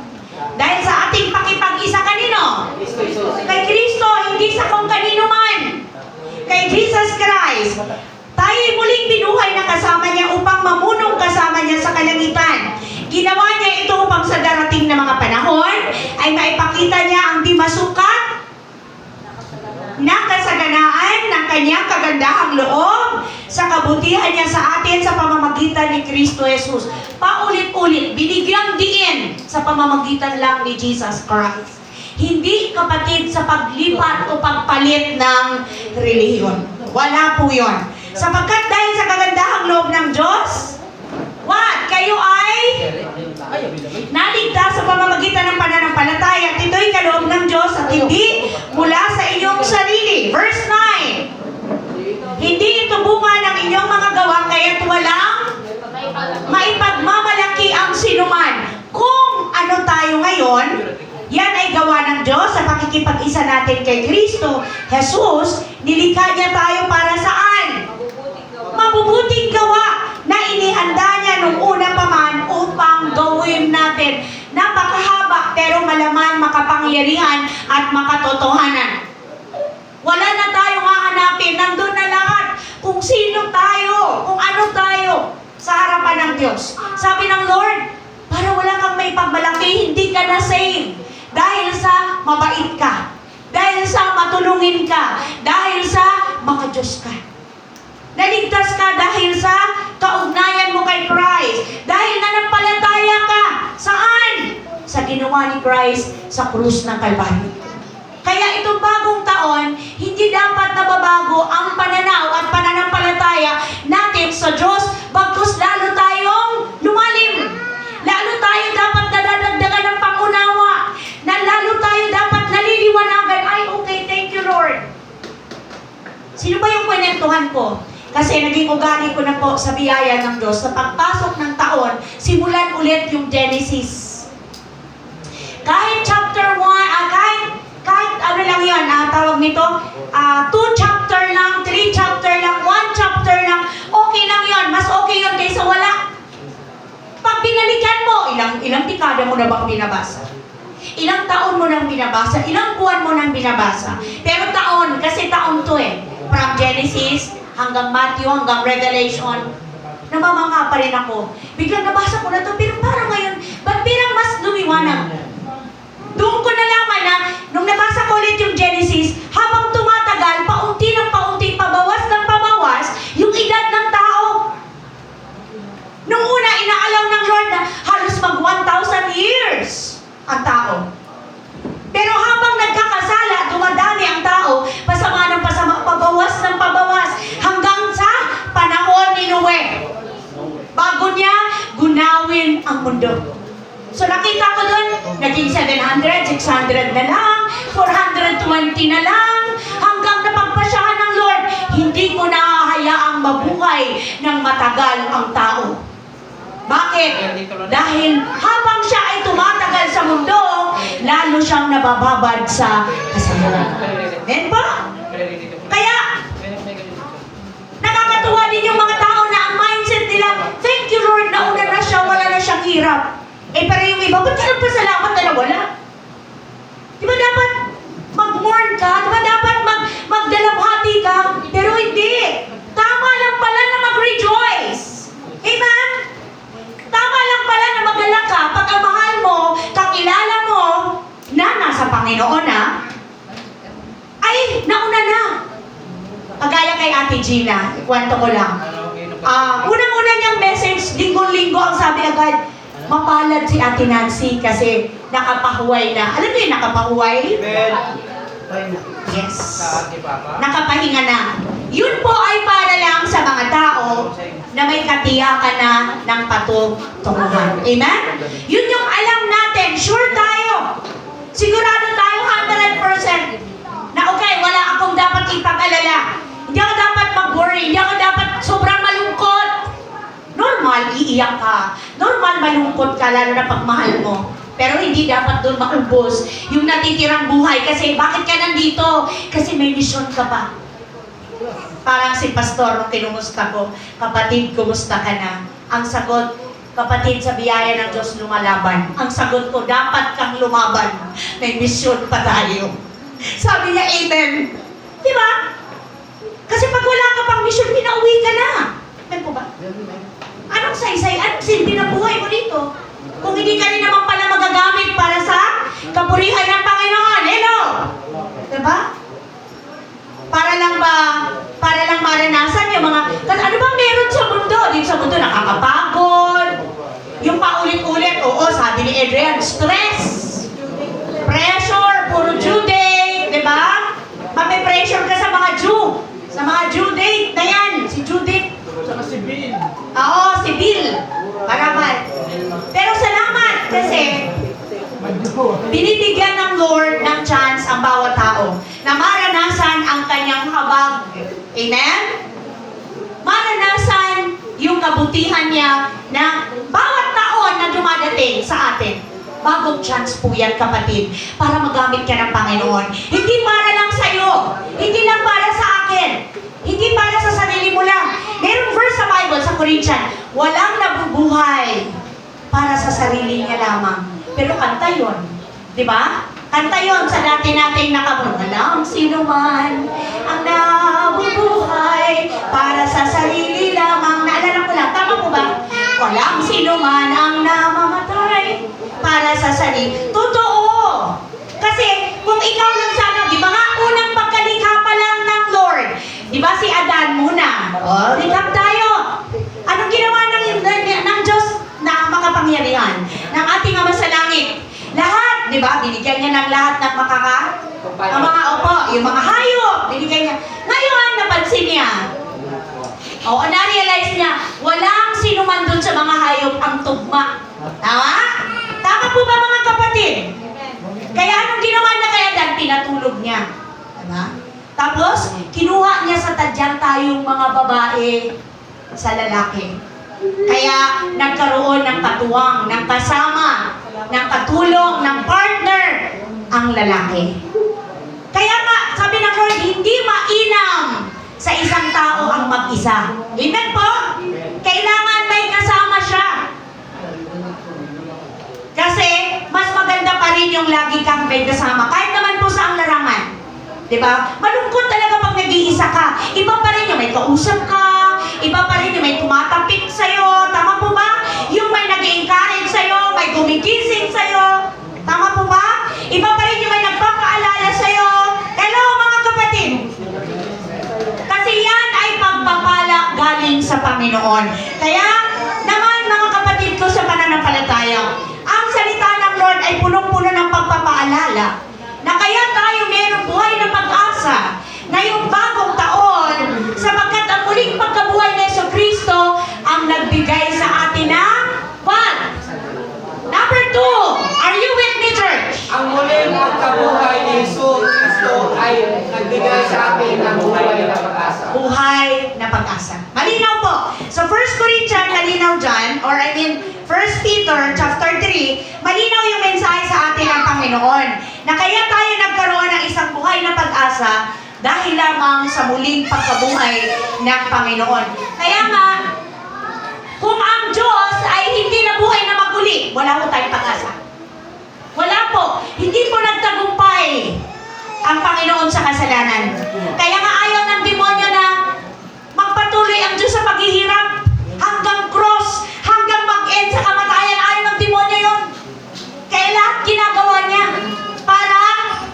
dahil sa ating pakipag-isa kanino? Kay Kristo, hindi sa kung kanino man. Kay Jesus Christ. Tayo'y muling binuhay na kasama niya upang mamunong kasama niya sa kalangitan. Ginawa niya ito upang sa darating na mga panahon ay maipakita niya ang di masukat na kasaganaan ng kanyang kagandahang loob sa kabutihan niya sa atin sa pamamagitan ni Kristo Jesus. Paulit-ulit, binigyang diin sa pamamagitan lang ni Jesus Christ. Hindi, kapatid, sa paglipat o pagpalit ng relihiyon. Wala po yun. Sapagkat dahil sa kagandahang loob ng Diyos, what? Kayo ay naligtas sa pamamagitan ng pananampalataya at ito'y kaloob ng Diyos at hindi mula sa inyong sarili. Verse 9. Hindi ito bunga ng inyong mga gawa kaya't walang maipagmamalaki ang sinuman. Kung ano tayo ngayon, yan ay gawa ng Diyos sa pakikipag-isa natin kay Kristo Jesus. Nilikha niya tayo para saan? Mabubuting gawa na inihanda niya nung una pa man upang gawin natin. Napakahaba pero malaman, makapangyarihan at makatotohanan. Wala na tayong hahanapin. Nandun na lahat. Kung sino tayo, kung ano tayo sa harapan ng Diyos. Sabi ng Lord, para wala kang may pagmalaki, hindi ka na saved. Dahil sa mabait ka. Dahil sa matulungin ka. Dahil sa makadiyos ka. Naligtas ka dahil sa kaugnayan mo kay Christ. Dahil nanampalataya ka. Saan? Sa ginawa ni Christ sa krus ng Kalbaryo. Kaya itong bagong taon, hindi dapat nababago ang pananaw at pananampalataya natin sa Diyos, bagkus lalo tayong lumalim. Lalo tayo dapat nadadagdagan ng pangunawa. Na lalo tayo dapat naliliwanagan. Ay, okay, thank you, Lord. Sino ba yung kwentuhan ko? Kasi naging ugali ko na po sa biyaya ng Diyos. Sa pagpasok ng taon, simulan ulit yung Genesis. Kahit chapter 1, kahit ano lang yun, tawag nito, 2 chapter lang, 3 chapter lang, 1 chapter lang, okay lang yun. Mas okay yun kaysa wala. Pag binalikan mo, ilang dekada mo na bang binabasa? Ilang taon mo nang binabasa? Ilang buwan mo nang binabasa? Pero taon, kasi taon to eh. From Genesis hanggang Matthew, hanggang Revelation, namamangha pa rin ako. Biglang nabasa ko na to, pero parang ngayon, ba't parang mas lumiwanag? Doon ko nalaman na, nung nabasa ko ulit yung Genesis, habang tumatagal, paunti ng paunti, pabawas ng pabawas, yung edad ng tao. Nung una, inaalaw ng Lord na halos mag 1,000 years ang tao. Pero habang nagkakasala, dumadami ang tao, pasama ng pasama, pabawas ng pabawas, hanggang sa panahon ni Noe. Bago niya gunawin ang mundo. So nakita ko doon, naging 700, 600 na lang, 420 na lang, hanggang napagpasyahan ng Lord, hindi ko nahahayaang mabuhay ng matagal ang tao. Bakit? Dahil habang siya ay tumatagal sa mundo, lalo siyang nabababad sa kasalanan. Amen ba? Kaya, nakakatuwa din yung mga tao na ang mindset nila, thank you Lord, nauna na siya, wala na siyang hirap. Pero yung iba, ba't ka nagpasalamat na nawala? Di ba dapat mag-mourn ka? Di ba dapat magdalabhati ka? Pero hindi. Tama lang pala na mag-rejoice. Amen? Tama lang pala na magalak ka pag ang mahal mo, kakilala mo, na nasa Panginoon ay nauna na. Kagaya kay Ate Gina, kwento ko lang. Unang-una niyang message, linggo-linggo ang sabi agad, mapalad si Ate Nancy kasi nakapahuway na. Alam mo yung nakapahuway? Yes. Nakapahinga na. Yun po ay para lang sa mga tao na may katiyakan na ng patutunguhan. Amen? Yun yung alam natin. Sure tayo. Sigurado tayo 100% na okay, wala akong dapat ipag-alala. Hindi ako dapat mag-worry. Hindi ako dapat sobrang malungkot. Normal, iiyak ka. Normal, malungkot ka, lalo na pagmahal mo. Pero hindi dapat doon maubos yung natitirang buhay. Kasi bakit ka nandito? Kasi may mission ka pa. Parang si pastor, nung kinumusta ko, kapatid, kumusta ka na? Ang sagot, kapatid, sa biyaya ng Diyos, lumalaban. Ang sagot ko, dapat kang lumaban. May mission pa tayo. Sabi niya, amen. Di ba? Kasi pag wala ka pang mission, pinauwi ka na. Amen po ba? Anong saysay? Anong silbi na buhay mo dito? Kung hindi ka rin naman pala magagamit para sa kapurihan ng Panginoon. Hello? Diba? Para lang maranasan yung mga... Kasi ano bang meron sa mundo? Dito sa mundo, nakakapagod. Yung paulit-ulit, oo, sabi ni Adrian, stress. Pressure, puro due date. Diba? May pressure ka sa mga due. Sa mga due date na yan. Si due binibigyan ng Lord ng chance ang bawat tao na maranasan ang kanyang habag. Amen? Maranasan yung kabutihan niya na bawat taon na dumadating sa atin. Bagong chance po yan, kapatid, para magamit ka ng Panginoon. Hindi para lang sa'yo. Hindi lang para sa akin. Hindi para sa sarili mo lang. Merong verse sa Bible, sa Corinthians, walang nabubuhay para sa sarili niya lamang. Pero kanta yun. Di ba? Kanta yun sa dati nating nakabulong. Walang sino man ang nabubuhay para sa sarili lamang. Naalala ko lang, tama po ba? Walang sino man ang namamatay para sa sarili. Totoo! Kasi kung ikaw lang sana, di ba nga, unang pagkalikha pa lang ng Lord, di ba si Adan muna? Likap tayo. Anong ginawa ng Diyos na makapangyarihan? Ng ating Ama sa langit? Lahat, di ba? Binigyan niya ng lahat ng ang mga yung mga hayop, binigyan niya. Ngayon, napansin niya. Na-realize niya, walang sino man dun sa mga hayop ang tugma. Tama? Tama po ba, mga kapatid? Kaya anong ginawa niya kaya Dan? Pinatulog niya. Diba? Tapos, kinuha niya sa tadyang tayong mga babae sa lalaki. Kaya nagkaroon ng katuwang, ng kasama, ng katulong, ng partner ang lalaki. Kaya nga, sabi ng Lord, hindi mainam sa isang tao ang mag-isa. Amen po? Kailangan may kasama siya. Kasi, mas maganda pa rin yung lagi kang may kasama. Kahit naman po sa ang larangan. Diba? Malungkot talaga pag nag-iisa ka. Iba pa rin yung may kausap ka. Iba pa rin yung may tumatapik sa'yo. Tama po ba? Yung may nag-encourage sa'yo, may gumigising sa'yo. Tama po ba? Iba pa rin yung may nagpapaalala sa'yo. Hello, mga kapatid. Kasi yan ay pagpapala galing sa Panginoon. Kaya naman, mga kapatid ko sa pananampalataya, ang salita ng Lord ay punong-puno ng pagpapaalala na kaya tayo mayroong buhay na pag-asa ngayong bagong taon sapagkat ang muling pagkabuhay ni Jesucristo ang nagbigay sa atin ng what? Number 2, are you with me, church? Ang muling pagkabuhay ni Jesucristo ay nagbigay sa atin ng buhay na pag-asa. Buhay na pag-asa. Malinaw po. So 1 Corinthians, malinaw dyan, or 1 Peter chapter 3, malinaw yung mensahe sa atin ng Panginoon na kaya tayo nagkaroon ng isang buhay na pag-asa dahil lamang sa muling pagkabuhay ng Panginoon. Kaya nga, kung ang Diyos ay hindi nabuhay na maguli, wala po tayong pag-asa. Wala po. Hindi po nagtagumpay ang Panginoon sa kasalanan. Kaya nga ayaw ng demonyo na magpatuloy ang Diyos sa paghihirap hanggang cross, hanggang mag-end sa kamatayan. Ayaw ng demonyo yun. Kaya lahat ginagawa niya para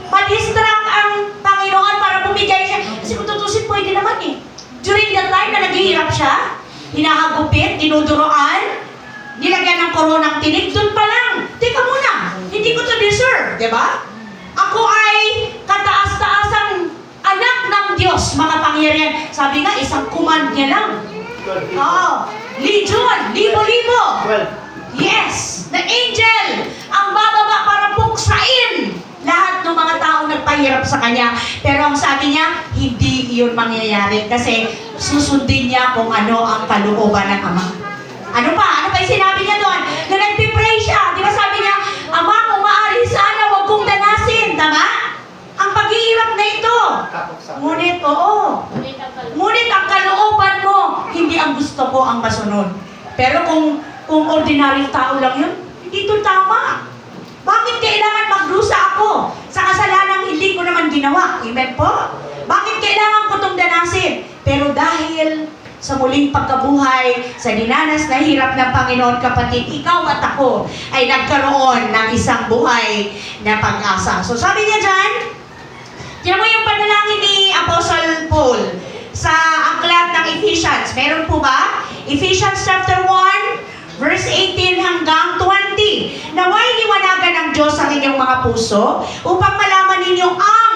ma-distract ang Panginoon, para bumigay siya. Kasi kung tutusin, pwede naman eh. During the time na naghihirap siya, hinahagupit, tinuduroan, nilagyan ng koronang tinig, dun pa lang. Teka muna, hindi ko to deserve, di ba? Ako ay kataas-taasang anak ng Diyos, makapangyarihan. Sabi nga, isang command niya lang. Oo. Legion, libo-libo. Yes, the angel ang bababa para puksain lahat ng mga tao nagpahirap sa kanya. Pero ang sabi niya, hindi yun mangyayari kasi susundin niya kung ano ang kalooban ng Ama. Ano pa? Ano pa yung sinabi niya doon? Na nagpipray siya. Di ba sabi niya, Ama, kung maaari sana, huwag kong danasin. Tama? Ang paghihirap na ito. Ngunit, oo. Ngunit ang kalooban mo, hindi ang gusto ko ang masunod. Pero kung ordinaryong tao lang yun, hindi ito tama. Bakit kailangan magdusa ako sa kasalanang hindi ko naman ginawa? Amen po? Bakit kailangan ko itong danasin? Pero dahil sa muling pagkabuhay, sa dinanas na hirap ng Panginoon, kapatid, ikaw at ako ay nagkaroon ng isang buhay na pag-asa. So sabi niya dyan, tiyan mo yung panalangin ni Apostle Paul sa aklat ng Ephesians. Meron po ba? Ephesians chapter 1, verse 18 hanggang 20. Naway liwanagan ng Diyos ang inyong mga puso upang malaman ninyo ang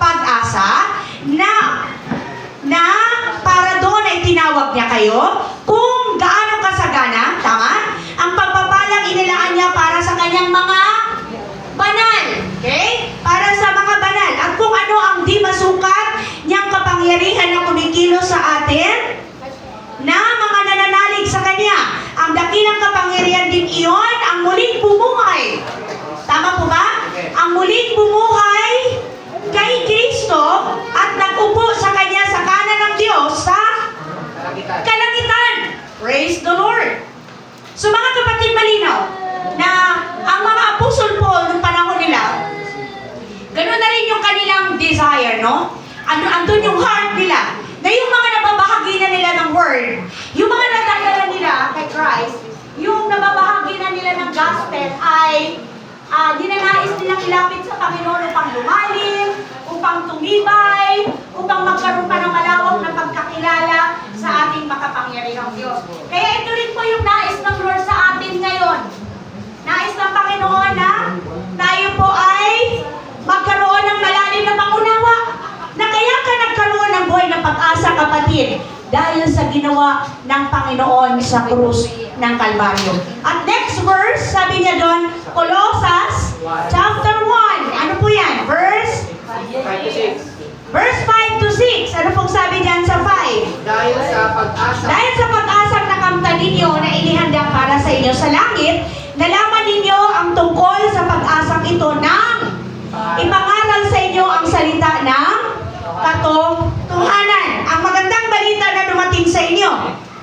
pag-asa na para doon ay tinawag niya kayo kung gaano kasagana, tama? Ang pagpapalang inilaan niya para sa kanyang mga banal. kanilang desire, no? Andun yung heart nila. Na yung mga nababahagi na nila ng word, yung mga nadagdagan nila kay Christ, yung nababahagi na nila ng gospel ay dinanais nilang ilapit sa Panginoon upang lumalim, upang tumibay, upang magkaroon pa ng malawak na pagkakilala sa ating makapangyarihang Diyos. Kaya ito rin po yung nais ng Lord sa atin ngayon. Nais ng Panginoon na tayo po ay magkaroon ng malalim na pangunawa na kaya ka nagkaroon ng buhay ng pag-asa, kapatid, dahil sa ginawa ng Panginoon sa krus ng Kalbaryo. At next verse, sabi niya doon, Colossus chapter 1. Ano po yan? Verse 5 to 6. Ano pong sabi diyan sa 5? Dahil sa pag-asa Dahil sa pag-asang nakamtan ninyo na inihanda para sa inyo sa langit, nalaman ninyo ang tungkol sa pag-asang ito nang ipangaral sa inyo ang salita ng katotohanan. Ang magandang balita na dumating sa inyo.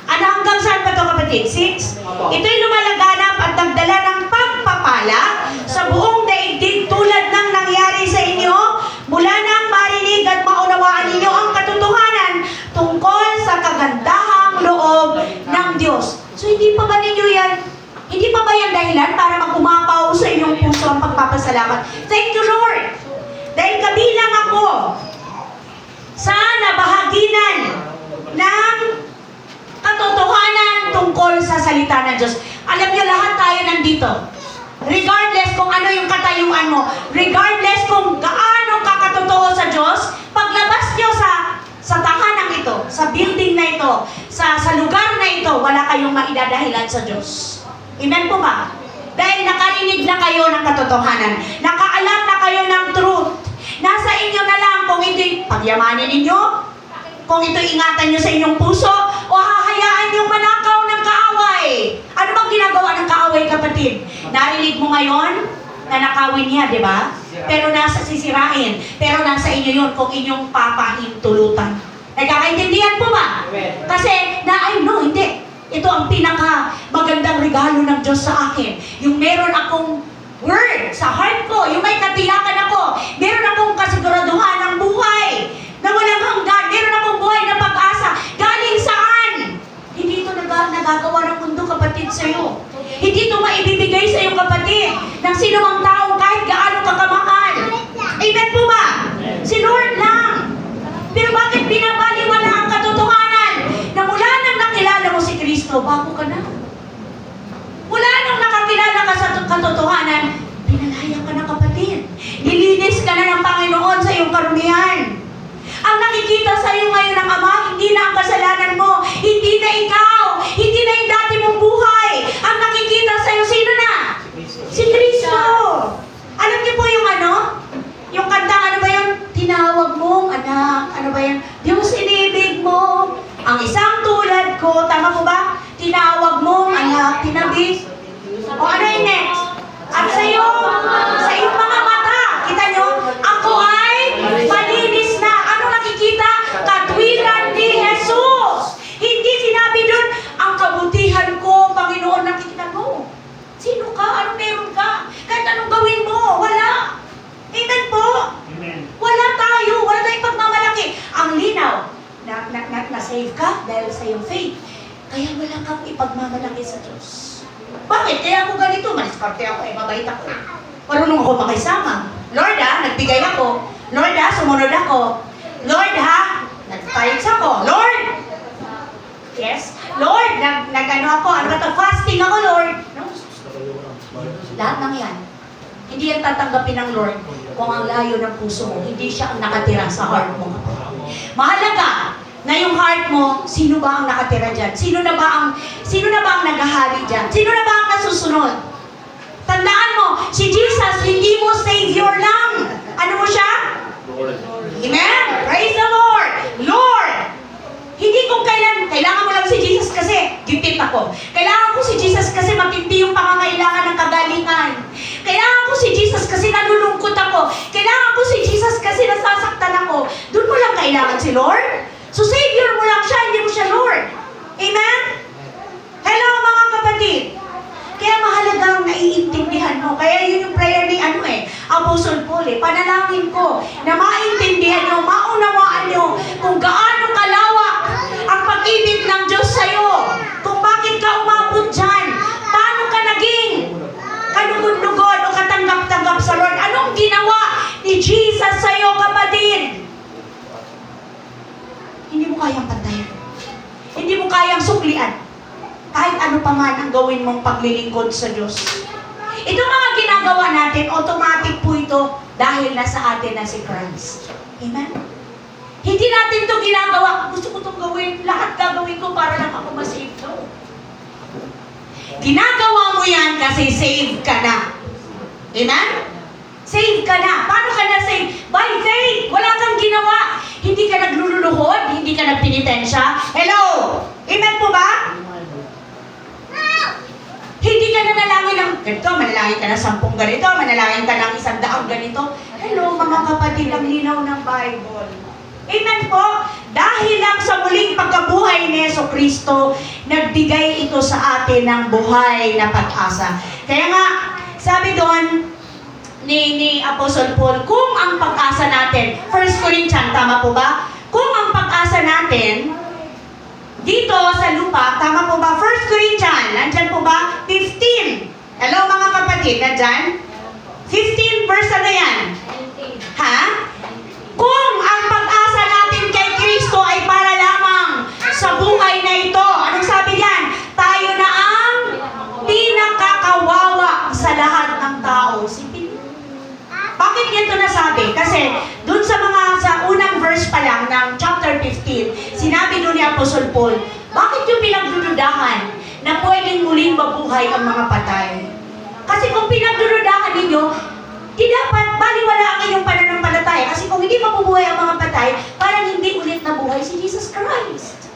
Ano hanggang saan ba ito, kapatid? 6? Ito'y lumalaganap at nagdala ng pagpapala sa buong daigdig tulad ng nangyari sa inyo mula nang marinig at maunawaan ninyo ang katotohanan tungkol sa kagandahang loob ng Diyos. So hindi pa ba ninyo yan? Hindi pa ba yan dahilan para mag-umapaw sa inyong puso ang pagpapasalamat? Thank you, Lord! Dahil kabilang ako sa nabahaginan ng katotohanan tungkol sa salita ng Diyos. Alam niyo, lahat tayo nandito. Regardless kung ano yung katayuan mo, regardless kung gaano ka katotoo sa Diyos, paglabas niyo sa tahanang ito, sa building na ito, sa lugar na ito, wala kayong maidadahilan sa Diyos. Amen po ba? Dahil nakarinig na kayo ng katotohanan, nakaalam na kayo ng truth. Nasa inyo na lang kung ito'y pagyamanin ninyo, kung ito'y ingatan nyo sa inyong puso, o hahayaan yung manakaw ng kaaway. Ano bang ginagawa ng kaaway, kapatid? Narinig mo ngayon na nakawin niya, di ba? Pero nasa sisirain. Pero nasa inyo yun kung inyong papahintulutan. Nagkakaintindihan po ba? Kasi, hindi. Ito ang pinaka magandang regalo ng Diyos sa akin. Yung meron akong word sa heart ko, yung may katiyakan ako, meron akong kasiguraduhan ng buhay na walang hanggan, meron akong buhay na pag-asa. Galing saan? Hindi ito nagagawa ng mundo, kapatid, sa iyo. Hindi ito maibibigay sa iyo, kapatid, ng sino mang tao kahit gaano ka kamahal. Amen po ba? Si Lord lang. Pero bakit binabaliwala ang katotohanan na mula nang nakilala mo si Kristo, bago ka na? Mula nang nakakilala ka sa katotohanan, pinalaya ka na, kapatid. Nilinis ka na ng Panginoon sa iyong karumihan. Ang nakikita sa iyo ngayon ng Ama, hindi na ang kasalanan mo, hindi na ikaw, hindi na yung dati mong buhay. Ang nakikita sa iyo, sino na? Si Kristo. Alam niyo po yung yung kantang ano ba yun? Tinawag mong anak, ano ba yan? Diyos inibig mo, ang isang tulad ko, tama po ba? Tinawag mong anak, tinabi. O ano yung next? At sa iyong mga mata, kita nyo, ako ay malinis na. Ano nakikita? Katwiran ni Jesus. Hindi sinabi doon, ang kabutihan ko, Panginoon, nakikita mo. Sino ka? Ano meron ka? Kahit anong gawin mo, wala. Amen po? Amen. Wala tayong pagmamalaki. Ang linaw, na-save ka dahil sa iyong faith. Kaya wala kang ipagmamalaki sa Diyos. Bakit? Kaya ako ganito, maliskarte ako, mabait ako. Marunong ako makisama. Lord nagbigay ako. Lord sumunod ako. Lord nag-fights ako. Lord! Yes? Lord, ano ba ito? Fasting ako, Lord. No? Lahat ng yan. Hindi yan tatanggapin ng Lord kung ang layo ng puso mo. Hindi siya ang nakatira sa heart mo. Mahalaga na yung heart mo, sino ba ang nakatira dyan? Sino na ba ang naghahari dyan? Sino na ba ang nasusunod? Tandaan mo, si Jesus, hindi mo Savior lang. Ano mo siya? Amen? Praise the Lord! Lord! Hindi kung kailangan mo lang si Jesus kasi gipit ako. Kailangan ko si Jesus kasi matindi yung pangangailangan ng kagalingan. Kailangan ko si Jesus kasi nalulungkot ako. Kailangan ko si Jesus kasi nasasaktan ako. Doon mo lang kailangan si Lord. So Savior mo lang siya, hindi mo siya Lord. Amen? Hello mga kapatid. Kaya mahalagang naiintindihan mo. Kaya yun yung prayer ni Apostle Paul. Panalangin ko na maintindihan nyo, maunawaan nyo kung gaano kalawak ang pag-ibig ng Diyos sa'yo. Kung bakit ka umabot dyan. Paano ka naging kalugod-lugod o katanggap-tanggap sa Lord. Anong ginawa ni Jesus sa'yo, kapatid? Hindi mo kayang pantayan. Hindi mo kayang suklian. Kahit ano pa man ang gawin mong paglilingkod sa Diyos. Itong mga ginagawa natin, automatic po ito dahil nasa atin na si Christ. Amen? Hindi natin ito ginagawa. Gusto ko itong gawin. Lahat gagawin ko para lang ako masave. No. Ginagawa mo yan kasi save ka na. Amen? Save ka na. Paano ka na save? By faith. Wala kang ginawa. Hindi ka naglululuhod. Hindi ka nagpenitensya. Hello? Amen po ba? Hindi ka nanalangin ng ganito, manalangin ka ng 10 ganito, manalangin ka ng 100 ganito. Hello mga kapatid, ang linaw ng Bible. Amen po? Dahil lang sa muling pagkabuhay ni Jesucristo, nagbigay ito sa atin ng buhay na pag-asa. Kaya nga, sabi doon ni Apostle Paul, kung ang pag-asa natin, 1 Corinthians, tama po ba? Kung ang pag-asa natin, dito sa lupa, tama po ba? 1 Corinthians, nandyan po ba? 15. Hello mga kapatid, nandyan? 15 verse ano yan? Ha? Kung ang pag-asa natin kay Kristo ay para lamang sa buhay na ito, anong sabi diyan? Tayo na ang pinakakawawa sa lahat ng tao. Bakit ganito nasabi? Kasi dun sa unang verse pa lang ng chapter 15, sinabi doon ni Apostle Paul, bakit yung pinagdududahan na pwedeng muling mabuhay ang mga patay? Kasi kung pinagdududahan ninyo, di dapat baliwala ang inyong pananampalataya. Kasi kung hindi mabubuhay ang mga patay, parang hindi ulit nabuhay si Jesus Christ.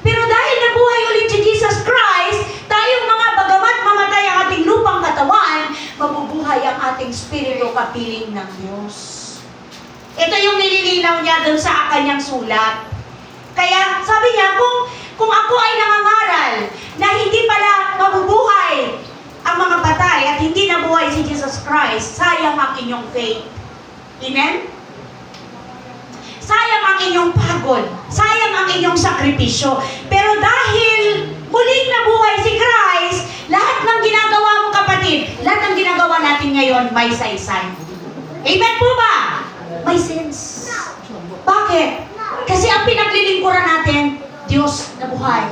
Pero dahil nabuhay ulit si Jesus Christ, tayong mga bagamat mamatay ang ating lupang katawan, mabubuhay ang ating spirito kapiling ng Diyos. Ito yung nililinaw niya doon sa kanyang sulat. Kaya sabi niya, kung ako ay nangangaral na hindi pala mabubuhay ang mga patay at hindi nabuhay si Jesus Christ, sayang ang inyong faith. Amen? Sayang ang inyong pagod. Sayang ang inyong sakripisyo. Pero dahil muling nabuhay si Christ, lahat ng ginagawa mo kapatid, lahat ng ginagawa natin ngayon may saysay. Amen po ba? May sense. Bakit? Kasi ang pinaglilingkuran natin, Diyos na buhay.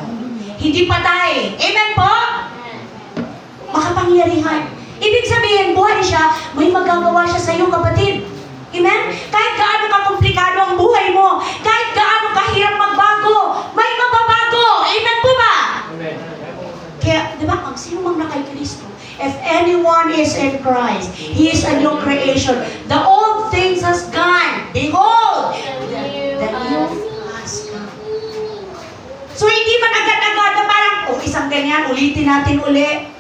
Hindi patay. Amen po? Makapangyarihan. Ibig sabihin, buhay siya, may magagawa siya sa iyo kapatid. Amen? Kahit gaano ka-komplikado ang buhay mo, kahit gaano kahirap magbago, may mababago. Amen po ba? Amen. Kaya, di ba, ang sino mang na kay Kristo, if anyone is in Christ, he is a new creation. The old things has gone. Behold, the new has come. So, hindi man agad-agad na parang, isang ganyan, ulitin natin uli.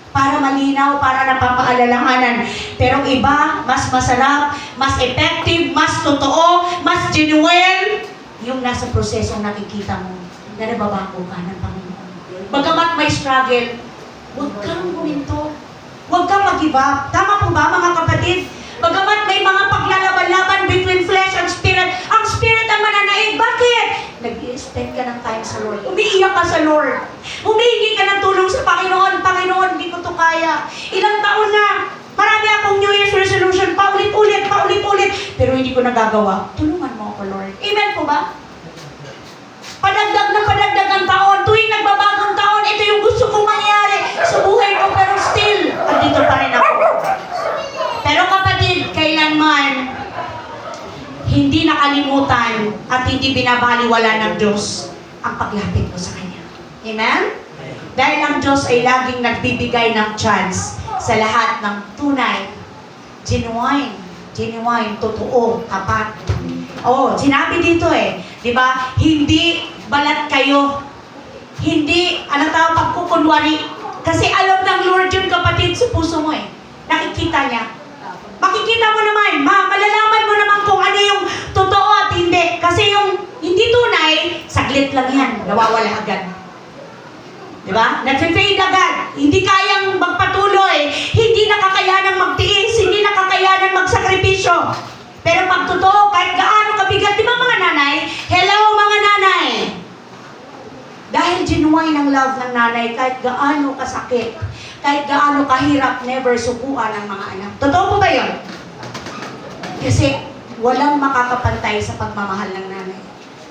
Para malinaw, para napapaalalahanan. Pero iba, mas masarap, mas effective, mas totoo, mas genuine, yung nasa prosesong nakikita mo na nababago ka ng Panginoon. Bagamat may struggle, huwag kang guminto. Huwag kang mag-give up. Tama po ba mga kapatid? Bagamat may mga paglalaban-laban between flesh and spirit, ang spirit ang mananaig. Bakit? Nag-i-spend ka ng time sa Lord. Umiiyak ka sa Lord. Humihingi ka ng tulong sa Panginoon. Panginoon, hindi ko to kaya. Ilang taon na, marami akong New Year's resolution, paulit-ulit, pero hindi ko nagagawa. Tulungan mo ako, Lord. Amen po ba? Padagdag na padagdag ang taon. Tuwing nagbabagong taon, ito yung gusto kong mangyari sa buhay ko, pero still, andito pa rin ako. Pero kapatid, kailanman hindi nakalimutan at hindi binabaliwala ng Diyos ang paglapit mo sa Kanya. Amen? Dahil ang Diyos ay laging nagbibigay ng chance sa lahat ng tunay, genuine, totoo, tapat. Sinabi dito di ba? Hindi balat kayo. Hindi, pagkukunwari. Kasi alam ng Lord yun, kapatid, sa puso mo Nakikita niya. Makikita mo naman, malalaman mo naman kung ano yung totoo at hindi. Kasi yung hindi tunay, saglit lang yan, nawawala agad. Diba? Nag-fade agad. Hindi kayang magpatuloy. Hindi nakakayanang magtiis. Hindi nakakayanang magsakripisyo. Pero pag genuine ang love ng nanay kahit gaano kasakit, kahit gaano kahirap, never sukuan ang mga anak. Totoo po ba yun? Kasi walang makakapantay sa pagmamahal ng nanay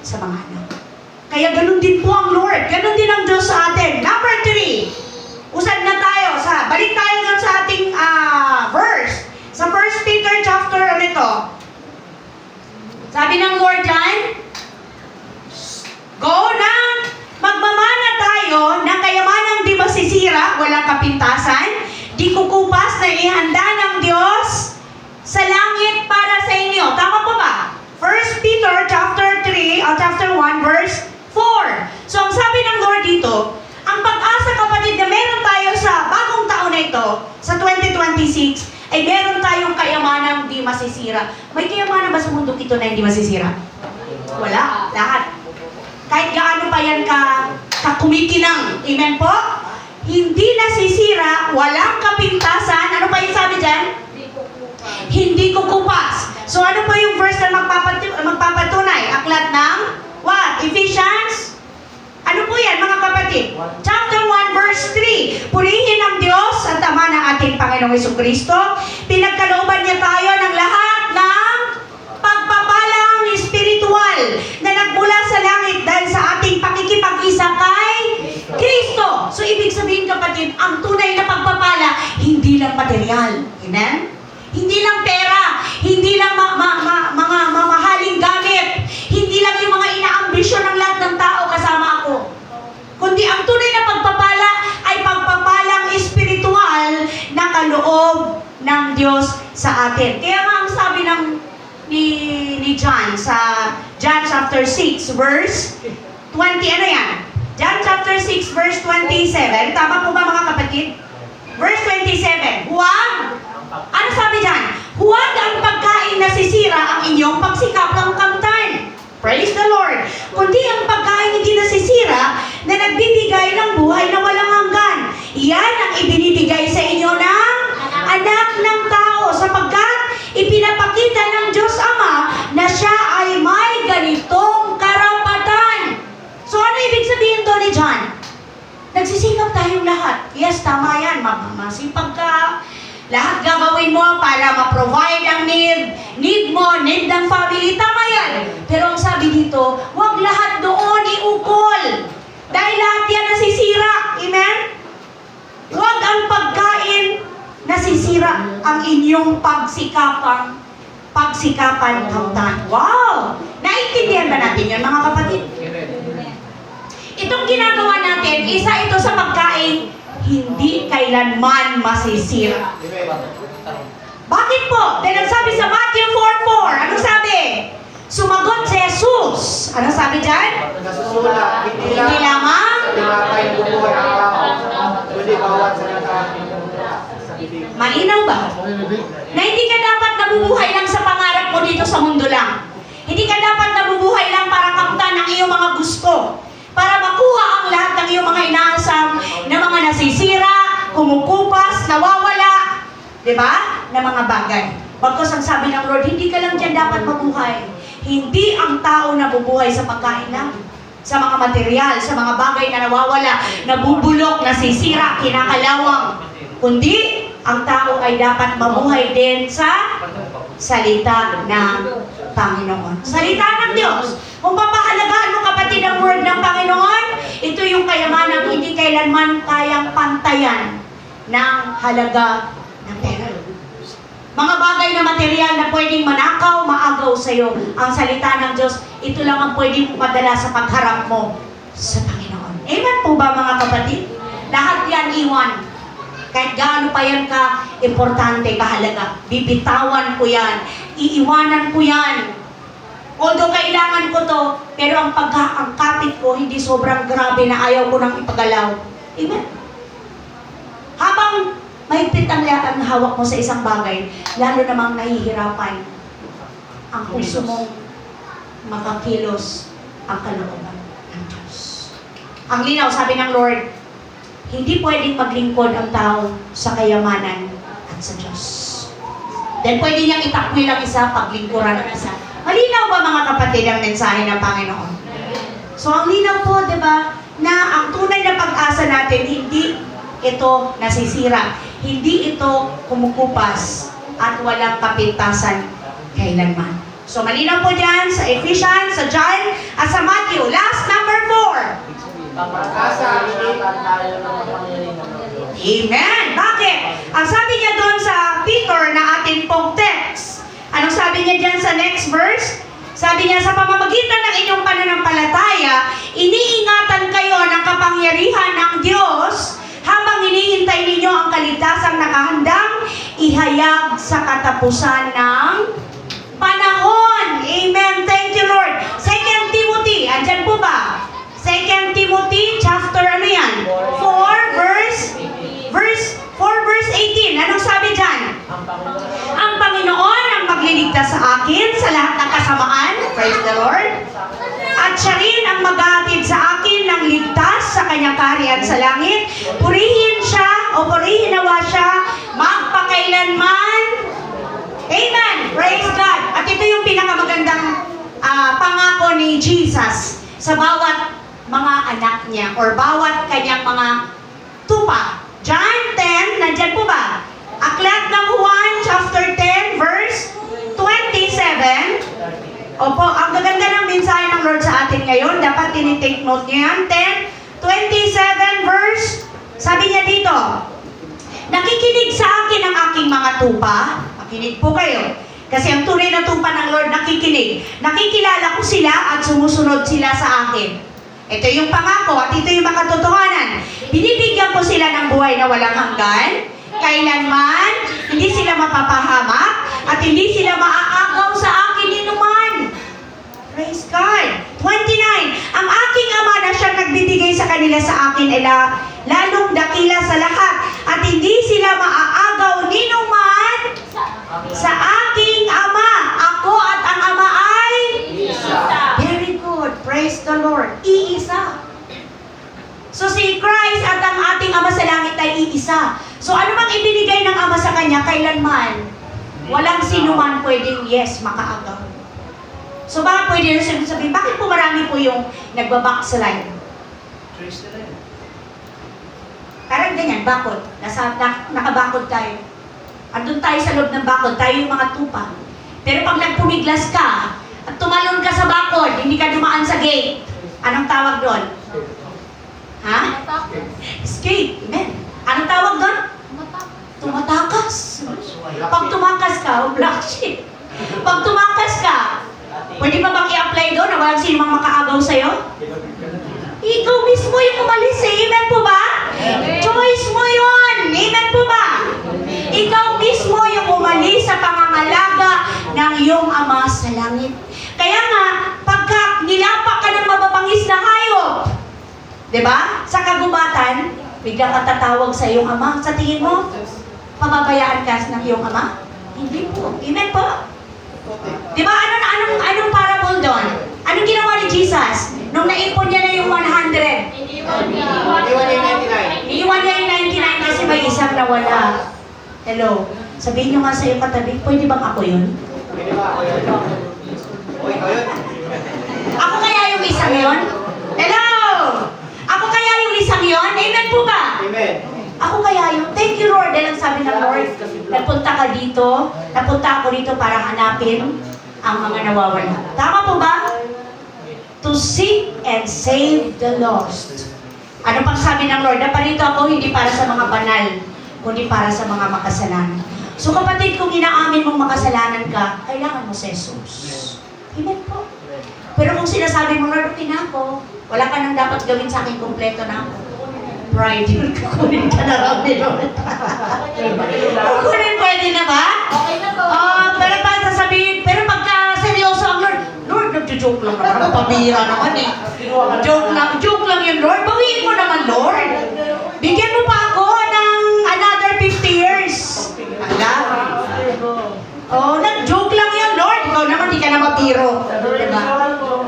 sa mga anak. Kaya ganun din po ang Lord. Ganun din ang Diyos sa atin. Number 3. Usad na tayo. Balik tayo dun sa ating verse. Sa 1 Peter chapter, ano ito? Sabi ng Lord dyan, go na! Magmamana tayo ng kayamanang di masisira, walang kapintasan, di kukupas na ihanda ng Diyos sa langit para sa inyo. Tama po ba? 1 Peter chapter 1 verse 4. So ang sabi ng Lord dito, ang pag-asa kapatid na meron tayo sa bagong taon na ito, sa 2026, ay meron tayong kayamanang di masisira. May kayamanan ba sa mundo ito na hindi masisira? Wala. Lahat. Kahit gaano pa yan kumikinang. Amen po? Hindi nasisira, walang kapintasan. Ano pa yung sabi dyan? Hindi kukupas. So ano po yung verse na magpapatunay? Aklat ng what? Ephesians? Ano po yan mga kapatid? Chapter 1 verse 3. Purihin ang Diyos at Ama ng ating Panginoong Jesucristo. Pinagkalooban niya tayo ng lahat ng pagpapalang espiritual na nagmula sa langit dahil sa ating pakikipag-isa kay Kristo. So ibig sabihin kapatid, ang tunay na pagpapala, hindi lang material. Amen? Hindi lang pera, hindi lang mga mamahaling gamit, hindi lang yung mga inaambisyon ng lahat ng tao kasama ako. Kundi ang tunay na pagpapala ay pagpapalang espiritual na kaloob ng Diyos sa atin. Kaya nga ang sabi ni John sa John chapter 6 verse 20, ano yan? John chapter 6 verse 27, tama po ba mga kapatid? Verse 27, huwag, ano sabi dyan? Huwag ang pagkain nasisira ang inyong pagsikap ng kamtan. Praise the Lord. Kundi ang pagkain hindi nasisira na nagbibigay ng buhay na walang hanggan. Iyan ang ibinibigay sa inyo ng anak ng tao sapagkat ipinapakita ng Diyos Ama na siya ay may ganitong karapatan. So ano ibig sabihin to ni John? Nagsisikap tayong lahat. Yes, tama yan. Masipag ka. Lahat gagawin mo para ma-provide ang need mo, need ng family. Tama yan. Pero ang sabi dito, huwag lahat doon iukol. Dahil lahat yan nasisira. Amen? Huwag ang pagkain nasisira ang inyong pagsikapan kamtan. Wow! Naintindihan ba natin yun, mga kapatid? Itong ginagawa natin, isa ito sa pagkain, hindi kailanman masisira. Bakit po? Dahil ang sabi sa Matthew 4:4, anong sabi? Sumagot si Jesus. Anong sabi dyan? Nasusulat, Hindi lamang tinapay bubuhay ang tao, kundi bawat salita sa bibig. malinaw ba? Na hindi ka dapat nabubuhay lang sa pangarap mo dito sa mundo lang. Hindi ka dapat nabubuhay lang para kamtan ang iyong mga gusto. Para makuha ang lahat ng iyong mga inaasam na mga nasisira, kumukupas, nawawala, di ba? Na mga bagay. Bagkus ang sabi ng Lord, hindi ka lang dyan dapat mabuhay. Hindi ang tao nabubuhay sa pagkain lang, sa mga material, sa mga bagay na nawawala, nabubulok, nasisira, kinakalawang. Kundi, ang tao ay dapat mabuhay din sa salita ng Panginoon. Salita ng Diyos. Kung papahalagaan mo kapatid ang word ng Panginoon, ito yung kayamanang hindi kailanman kayang pantayan ng halaga ng pera. Mga bagay na material na pwedeng manakaw, maagaw sa iyo. Ang salita ng Diyos, ito lang ang pwedeng padala sa pagharap mo sa Panginoon. Amen po ba mga kapatid? Lahat yan iwan. Kahit gaano pa yan ka-importante, kahalaga. Bibitawan ko yan. Iiwanan ko yan. Although kailangan ko to, pero ang kapit ko hindi sobrang grabe na ayaw ko nang ipagalaw. Amen? Habang mahigpit ang hawak mo sa isang bagay, lalo namang nahihirapan ang puso mong makakilos ang kalooban ng Diyos. Ang linaw, sabi ng Lord, hindi pwedeng maglingkod ang tao sa kayamanan at sa Diyos. Then pwede niyang itakwil ang isa, paglingkuran ang isa. Malinaw ba mga kapatid ang mensahe ng Panginoon? So ang linaw po, di ba? na ang tunay na pag-asa natin, hindi ito nasisira, hindi ito kumukupas, at walang kapintasan kailanman. So malinaw po dyan sa Ephesians, sa John, at sa Matthew. Last, number 4. Pagkasa, ingatan tayo ng makapangyarihan ng Diyos. Amen! Bakit? Ang sabi niya doon sa Peter na ating pong text, anong sabi niya dyan sa next verse? Sabi niya, sa pamamagitan ng inyong pananampalataya, iniingatan kayo ng kapangyarihan ng Diyos habang hinihintay ninyo ang kaligtasang nakahandang ihayag sa katapusan ng panahon. Amen. Thank you, Lord. 2 Timothy, andyan po ba? 2 Timothy, chapter ano yan? 4 verse 18. Anong sabi dyan? Ang Panginoon ang magliligtas sa akin sa lahat ng kasamaan. Praise the Lord. At siya rin ang maghahatid sa akin ng ligtas sa kanyang kaharian sa langit. Purihin siya o purihin nawa siya magpakailanman. Amen. Praise God. At ito yung pinakamagandang pangako ni Jesus sa bawat mga anak niya or bawat kanyang mga tupa. John 10, nandyan po ba? Aklat ng Juan, chapter 10, verse 27. Opo, ang gaganda ng mensahe ng Lord sa atin ngayon. Dapat tinitake note niyo yan. 10:27 verse. Sabi niya dito, nakikinig sa akin ang aking mga tupa. Makinig po kayo. Kasi ang tunay na tupa ng Lord nakikinig. Nakikilala ko sila at sumusunod sila sa akin. Ito yung pangako at ito yung makatotohanan. Binibigyan ko sila ng buhay na walang hanggan. Kailanman, hindi sila mapapahamak at hindi sila maaagaw sa akin inuman. Praise God. 29. Ang aking ama na siyang nagbibigay sa kanila sa akin ay lalong dakila sa lahat at hindi sila maaagaw ninuman sa aking ama. Ako at ang ama ay very good. Praise the Lord. Iisa. So si Christ at ang ating ama sa langit ay iisa. So ano bang ibinigay ng ama sa kanya kailanman? Walang sinuman pwedeng yes, makaagaw. So baka pwede na sabihin, bakit po marami po yung nagbabackslide? Parang ganyan, bakod. Nakabakod tayo. Andun tayo sa loob ng bakod, tayo yung mga tupa. Pero pag nagpumiglas ka, at tumalon ka sa bakod, hindi ka dumaan sa gate. Anong tawag doon? Ha? Escape. Amen. Anong tawag doon? Tumatakas. Pag tumakas ka, black sheep. Pag tumakas ka, pwede ba bang i-apply doon na walang sino mang makaagaw sa'yo? Ikaw mismo yung umalis eh. Amen po ba? Choice mo yun. Amen po ba? Ikaw mismo yung umalis sa pangangalaga ng iyong ama sa langit. Kaya nga, pagka nilapak ka ng mababangis na hayop, diba? Sa kagubatan, biglang ka tatawag sa iyong ama. Sa tingin mo, pababayaan ka ng iyong ama? Hindi po. Amen po? Diba? Anong parable doon? Anong ginawa ni Jesus? Nung naipon niya na yung 100. Iniwan niya yung 99 kasi may isang nawala. Hello? Sabihin niyo nga sa iyong katabi, pwede bang ako yun? Pwede ba ako yun? O, ikaw yun? Ako kaya yung isang yun? Hello? Ako kaya yung isang yun? Amen po ba? Amen. Ako kaya yung, thank you Lord, dahil ang sabi ng Lord, napunta ka dito, napunta ako dito para hanapin ang mga nawawala. Tama po ba? To seek and save the lost. Ano pang sabi ng Lord? Naparito ako hindi para sa mga banal, kundi para sa mga makasalanan. So kapatid, kung inaamin mong makasalanan ka, kailangan mo sa Jesus. Amen po. Pero kung sinasabi mo, Lord, okay na ako, wala ka nang dapat gawin sa akin, kompleto na ako. Pride, kukunin ka na raw ni Lord. Kukunin pwede na ba? Okay na po. Pero pa sasabihin, pero pagka seryoso ang Lord, Lord, nagjo-joke lang naman, pabira naman eh. Joke lang yun, Lord. Bawiin mo naman, Lord. Bigyan mo pa ako ng another 50 years. Ala. Nag-joke lang yun, Lord. Ikaw naman, di ka na mabiro. Diba?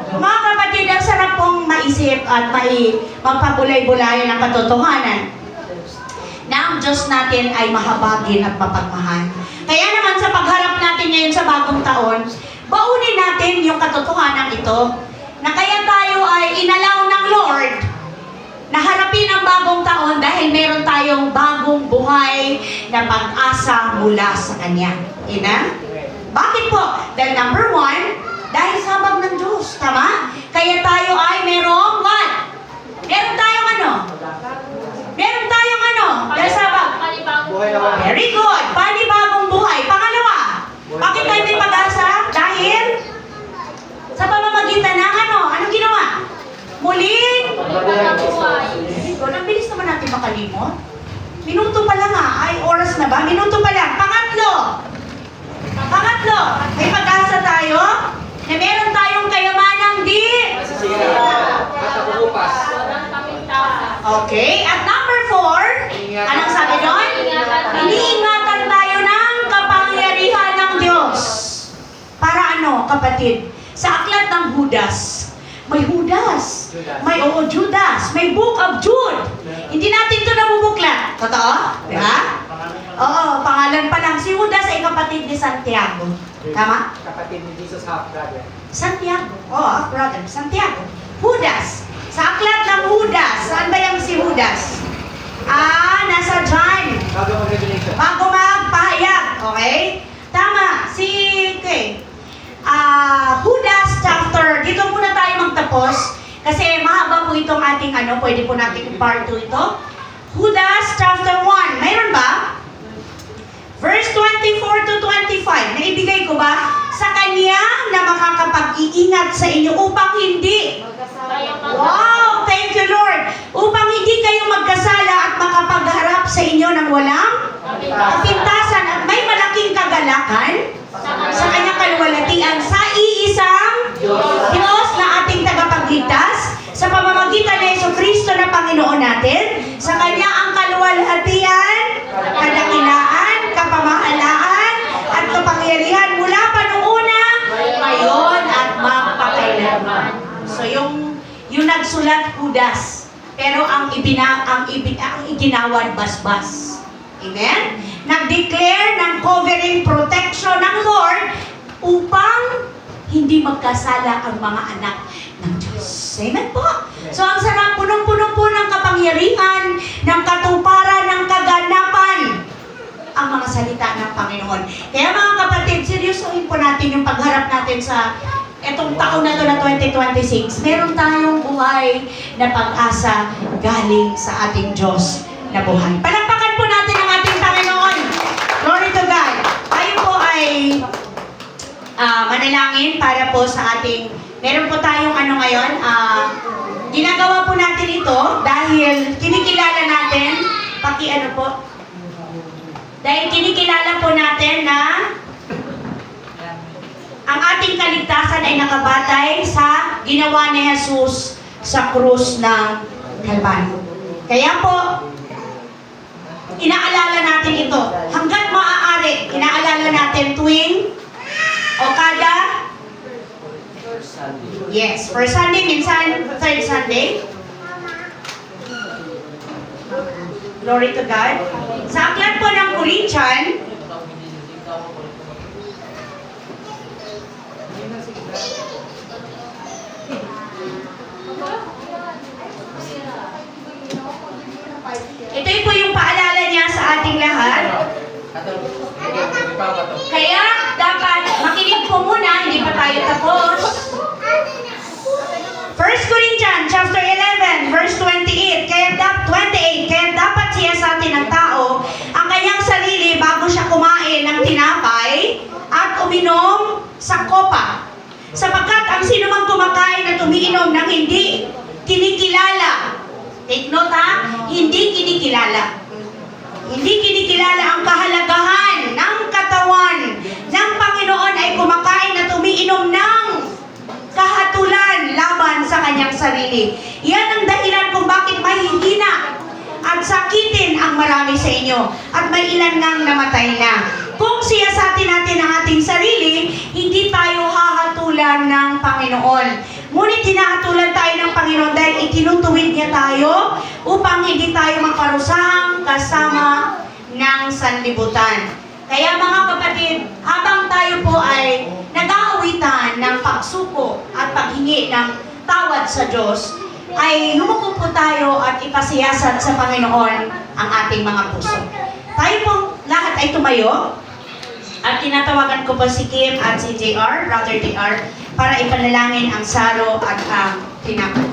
Mga kapatid, ang sarap pong maisip at magpabulay-bulayan ng katotohanan na ang Diyos natin ay mahabagin at mapagmahal. Kaya naman sa pagharap natin ngayon sa bagong taon, baunin natin yung katotohanan ito na kaya tayo ay inalaw ng Lord naharapin ang bagong taon dahil meron tayong bagong buhay na pag-asa mula sa Kanya. Amen? Bakit po? Dahil number one, dahil sa habag ng Diyos. Tama? Kaya tayo ay merong what? Meron tayong ano? Meron tayong ano? Dahil sa habag. Buhay na wala. Very good. Panibagong buhay. Pangalawa, bakit tayo may pag-asa? Dahil sa pamamagitan ng ano? Anong ginawa? Muling ang bilis naman natin makalimot. Minuto pa lang ay oras na ba? Minuto pa lang. Pangatlo, may pag-asa tayo na meron tayong kayamanang di. At ako upas. Okay. At number 4, anong sabi doon? Iniingatan tayo ng kapangyarihan ng Diyos. Para ano, kapatid? Sa aklat ng Judas, may Judas. May Judas. May Book of Jude. Hindi natin ito nabubuklat. Totoo? Di ba? Oo, pangalan pa lang. Si Judas ay kapatid ni Santiago. Tama? Kapatid ni Jesus, half brother. Santiago. Oh, brother. Santiago. Judas. Sa aklat ng Judas. Saan ba yung si Judas? Nasa John. Bago mag-revelation. Bago magpahayag. Okay? Tama. Judas chapter. Dito muna tayo magtapos. Kasi mahaba po itong ating pwede po natin part 2 ito. Judas chapter 1. Mayroon ba? Verse 24 to 25. Naibigay ko ba? Sa Kanya na makakapag-iingat sa inyo upang hindi. Wow! Thank you, Lord. Upang hindi kayo magkasala at makapagharap sa inyo ng walang kapintasan at may malaking kagalakan sa Kanyang kaluwalhatian sa iisang Diyos na ating tagapagligtas sa pamamagitan ni Jesucristo na Panginoon natin. Sa Kanya ang kaluwalhatian, kadakilaan, kapamahalaan, at kapangyarihan mula pa noong una, ngayon, at magpakailanman. So yung nagsulat Judas, pero ang iginawad basbas. Amen? Nag-declare ng covering protection ng Lord upang hindi magkasala ang mga anak ng Diyos. Amen po. So ang sarap, punong-puno po ng kapangyarihan, ng katuparan, ng kaganapan ang mga salita ng Panginoon. Kaya mga kapatid, seryosohin po natin yung pagharap natin sa etong taon na to na 2026. Meron tayong buhay na pag-asa galing sa ating Diyos na buhay. Palakpakan po natin ang ating Panginoon. Glory to God. Tayo po ay manalangin para po sa ating, meron po tayong ngayon, ginagawa po natin ito dahil kinikilala natin, dahil kinikilala po natin na ang ating kaligtasan ay nakabatay sa ginawa ni Jesus sa krus ng Kalbaryo. Kaya po, inaalala natin ito. Hanggat maaari, inaalala natin tuwing o kada first Sunday, minsan third Sunday. Glory to God. Sa aklat po ng Corinthian, ito po yung paalala niya sa ating lahat. Kaya dapat makinig po muna, hindi pa tayo tapos. 1 Corinthians chapter 11 verse 28. Kaya dapat siya sa atin ng tao ang kanyang sarili bago siya kumain ng tinapay at uminom sa kopa. Sapagkat ang sino mang kumakain at umiinom ng hindi kinikilala. Take note hindi kinikilala. Hindi kinikilala ang kahalagahan ng katawan ng Panginoon ay kumakain at umiinom ng kahatulan laban sa kanyang sarili. Yan ang dahilan kung bakit mahihina at sakitin ang marami sa inyo at may ilan nang namatay na. Kung siyasatin natin ang ating sarili, hindi tayo hahatulan ng Panginoon. Ngunit hinahatulan tayo ng Panginoon dahil itinutuwid niya tayo upang hindi tayo magparusahang kasama ng sanlibutan. Kaya mga kapatid, habang tayo po ay nag-aawitan ng pagsuko at paghingi ng tawad sa Diyos, ay lumuko po tayo at ipasiyasat sa Panginoon ang ating mga puso. Tayo pong lahat ay tumayo at tinatawagan ko po si Kim at si JR, Brother JR, para ipanalangin ang saro at ang tinapay.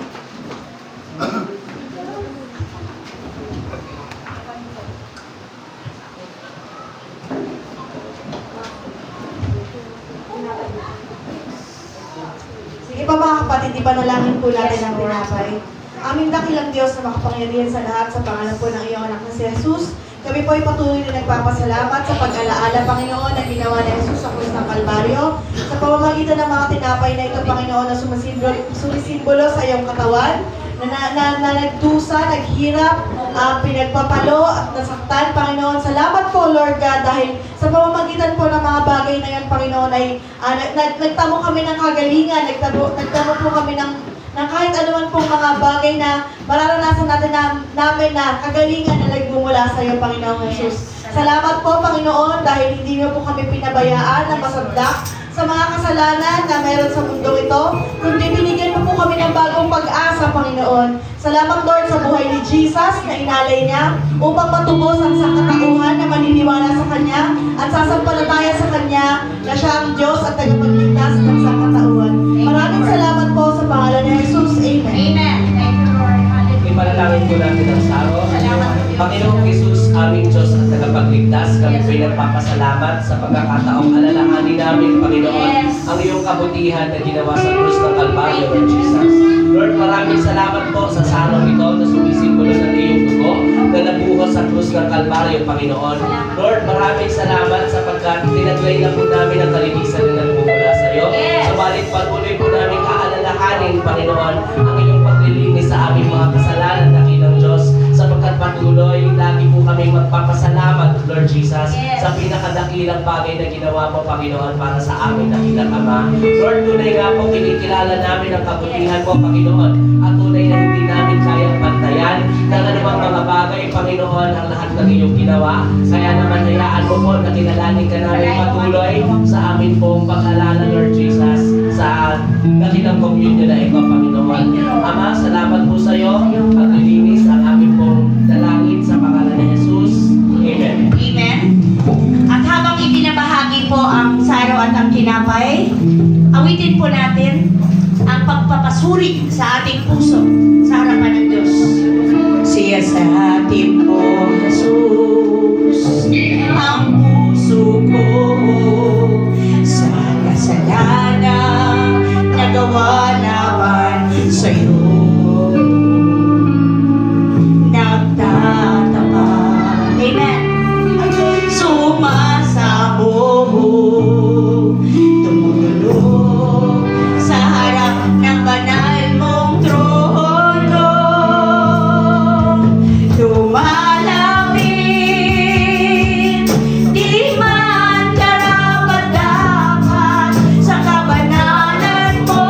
Sige pa mga kapatid, ipanalangin po natin ang tinapay. Aming dakilang Diyos na makapangyarihan sa lahat, sa pangalan po ng iyong anak na si Jesus, kami po ay patuloy na nagpapasalamat sa pag-alaala, Panginoon, na ginawa ni Jesus sa krus ng Kalbaryo, sa pamamagitan ng mga tinapay na ito, Panginoon, na sumisimbolo sa iyong katawan, na nagdusa, naghirap, pinagpapalo at nasaktan, Panginoon. Salamat po, Lord God, dahil sa pamamagitan po ng mga bagay na yan, Panginoon, ay nagtamo kami ng kagalingan, nagtamo po kami ng kahit anuman pong mga bagay na mararanasan natin namin na kagalingan na nagbumula sa iyo, Panginoong Jesus. Salamat po, Panginoon, dahil hindi niyo po kami pinabayaan na masadlak sa mga kasalanan na meron sa mundong ito, kundi binigyan mo po kami ng bagong pag-asa, Panginoon. Salamat, Lord, sa buhay ni Jesus na inalay niya upang matubos ang sangkatauhan na maniniwala sa Kanya at sasampalataya sa Kanya na siya ang Diyos at tagapagligtas ng sangkatauhan. Maraming salamat po sa pangalan ni Jesus. Amen. Amen. Thank you, Lord. Hallelujah. Ipanalangin po natin ang saro. Salamat po, Diyos. Panginoong Jesus, aming Diyos at tagapagligtas, kami po'y nagpapasalamat sa pagkakataong alalahanin namin, Panginoon, Yes. ang iyong kabutihan na ginawa sa krus ng Kalbaryo, Lord Jesus. Lord, maraming salamat po sa sarong ito na sumisimbolo ng iyong dugo na nabuhos sa krus ng Kalbaryo, Panginoon. Lord, maraming salamat sapagkat tinaglay na po namin ang kalinisan na nagmumula sa iyo. Yes. Subalit patuloy po namin kaalalahanin, Panginoon, ang iyong paglilinis sa aming mga kasalanan, dakilang Diyos, sapagkat patuloy, lagi po kaming magpapasalamat, Lord Jesus, Yes. sa pinakadakilang bagay na ginawa mo, Panginoon, para sa aming dakilang Ama. Lord, tunay nga po, kinikilala namin ang kabutihan mo, Panginoon, at tunay na hindi namin kayang pantayan ng anumang mga bagay, Panginoon, ang lahat ng iyong ginawa. Kaya naman, hayaan mo po na kilalanin ka namin patuloy sa amin pong pag-alala, Lord Jesus, sa dakilang communion na ito, Panginoon. Ama, salamat po sa iyo at lilinis ang aming pong dalangin sa pangalan ni Jesus. Amen. Amen. At habang ibinabahagi po ang saro at ang tinapay, awitin po natin ang pagpapasuri sa ating puso sa harapan ng Diyos. Siya sa ating po, Jesus, ang puso ko sa kasalanan nagawa naman sa iyo. Nagtatapa. Amen. Sumasabog, tumulong sa harap ng banal mong trono. Lumalapit, di man karapat-dapat sa kabanalan mo.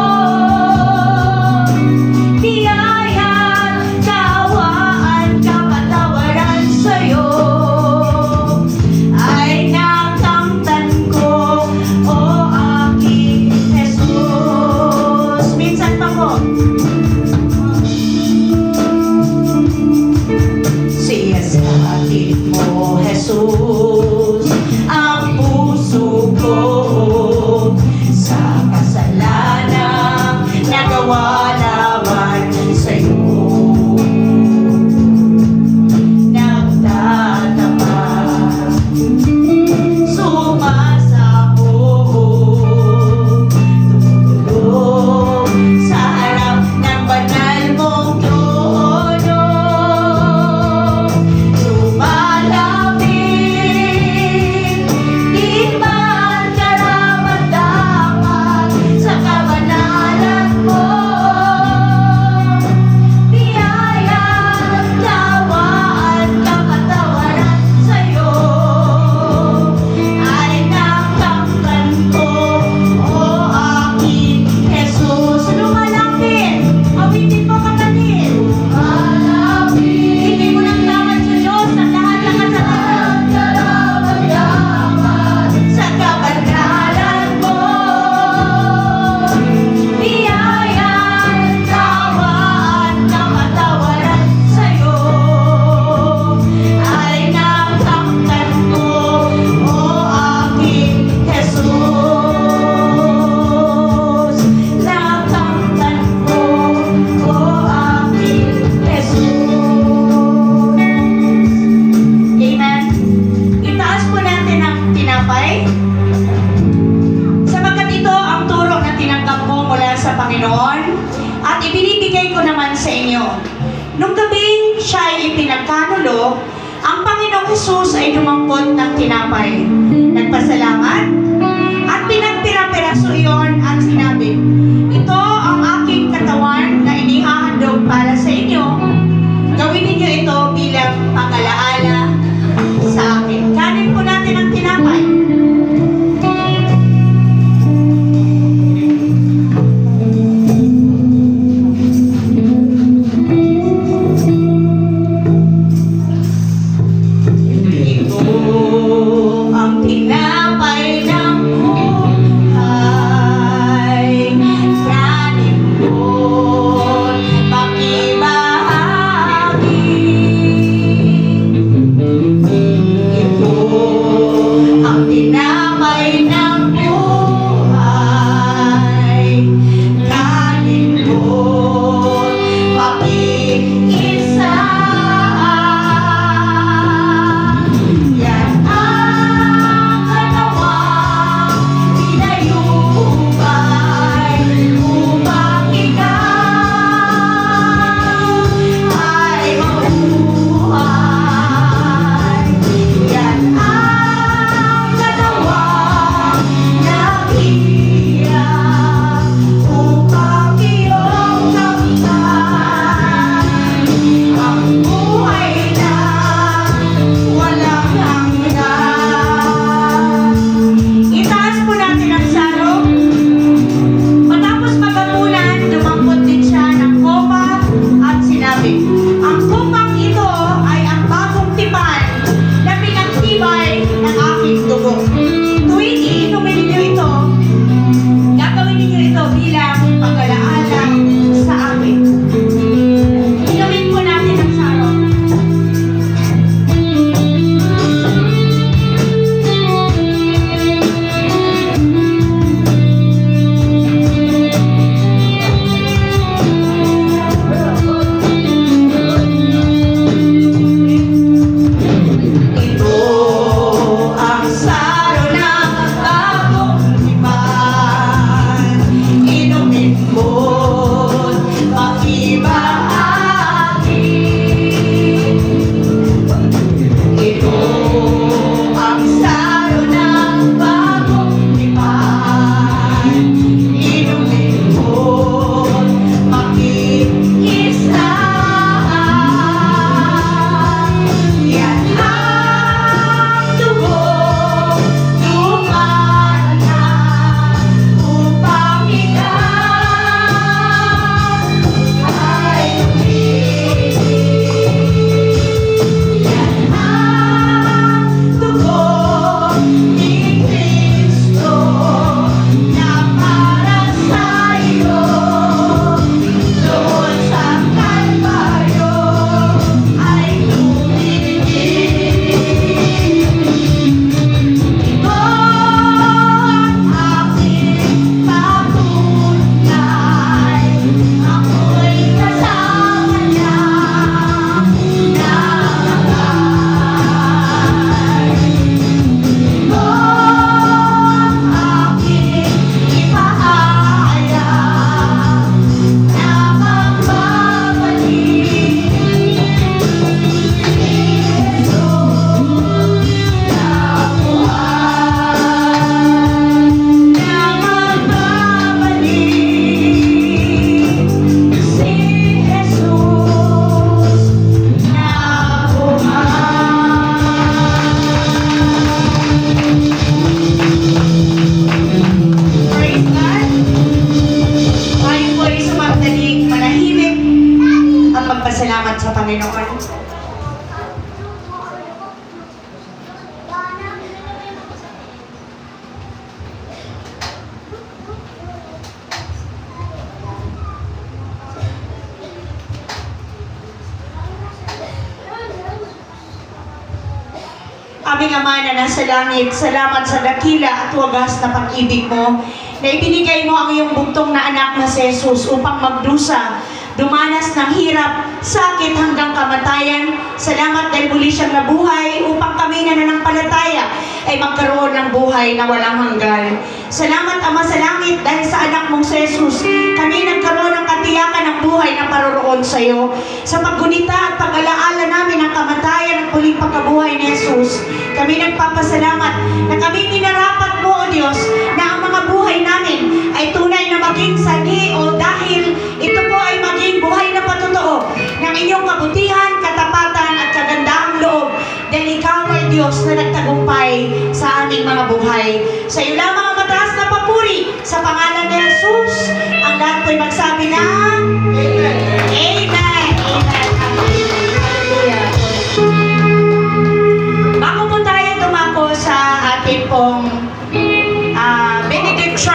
sa Panginoon at ibinibigay ko naman sa inyo. Nung gabing siya ay ipinagkanulo, ang Panginoong Hesus ay lumangkot ng tinapay. Nagpasalamat at pinagpira-piraso iyon at sinabi, "Ito ang aking katawan na inihahandog para sa inyo. Gawin ninyo ito bilang pag-alaala sa akin." Kanin po natin ang tinapay. Ito ang tinapay ng buhay. Kanin mo't makibahagi. Ito ang tinapay ng buhay. Kanin mo't makikisa. Yan ang katawang pinayubay upang ikaw ay mabuhay. Yan ang katawang naghihirap upang iyong kamtan ang buhay na walang hanggan. Itaas po natin ang sarong. Matapos magamulan, lumambot din siya ng kopa at sinabi, "Ang kopang ito ay ang bagong tipan na pinagtibay ng aking dugo. Tuwing iinumin ninyo ito, gagawin ninyo ito bilang pag-alaala sa akin." Inumin po natin ang sarong. Ito ang saro ng bagong tipan. Inumin mo't makibahagi. Ito ang saro ng bagong tipan. Inumin mo't makikisa. Yan ang dugo lumalaban upang ikaw ay lumibig. Yan ang dugo ni Kristo na para sa iyo doon sa Kalbaryo ay lumibig. Ito ang aking patunay, ako'y kasama niya nalagay. Ito ang aking ipahayag na magbabalik. Praise God! Tayo po ay sumagdaling manahimik at magpasalamat sa Panginoon. Aming Ama na nasa langit, salamat sa dakila at wagas na pag-ibig mo na ibinigay mo ang iyong bugtong na anak na si Jesus upang magdusa dumanas ng hirap, sakit hanggang kamatayan. Salamat dahil muli siyang nabuhay upang kami na nananampalataya ay magkaroon ng buhay na walang hanggan. Salamat Ama sa langit dahil sa anak mong si Jesus, kami nagkaroon ng katiyakan ng buhay na paroroon sa iyo. Sa paggunita at pag-alaala namin ng kamatayan at muling pagkabuhay ni Jesus, kami nagpapasalamat na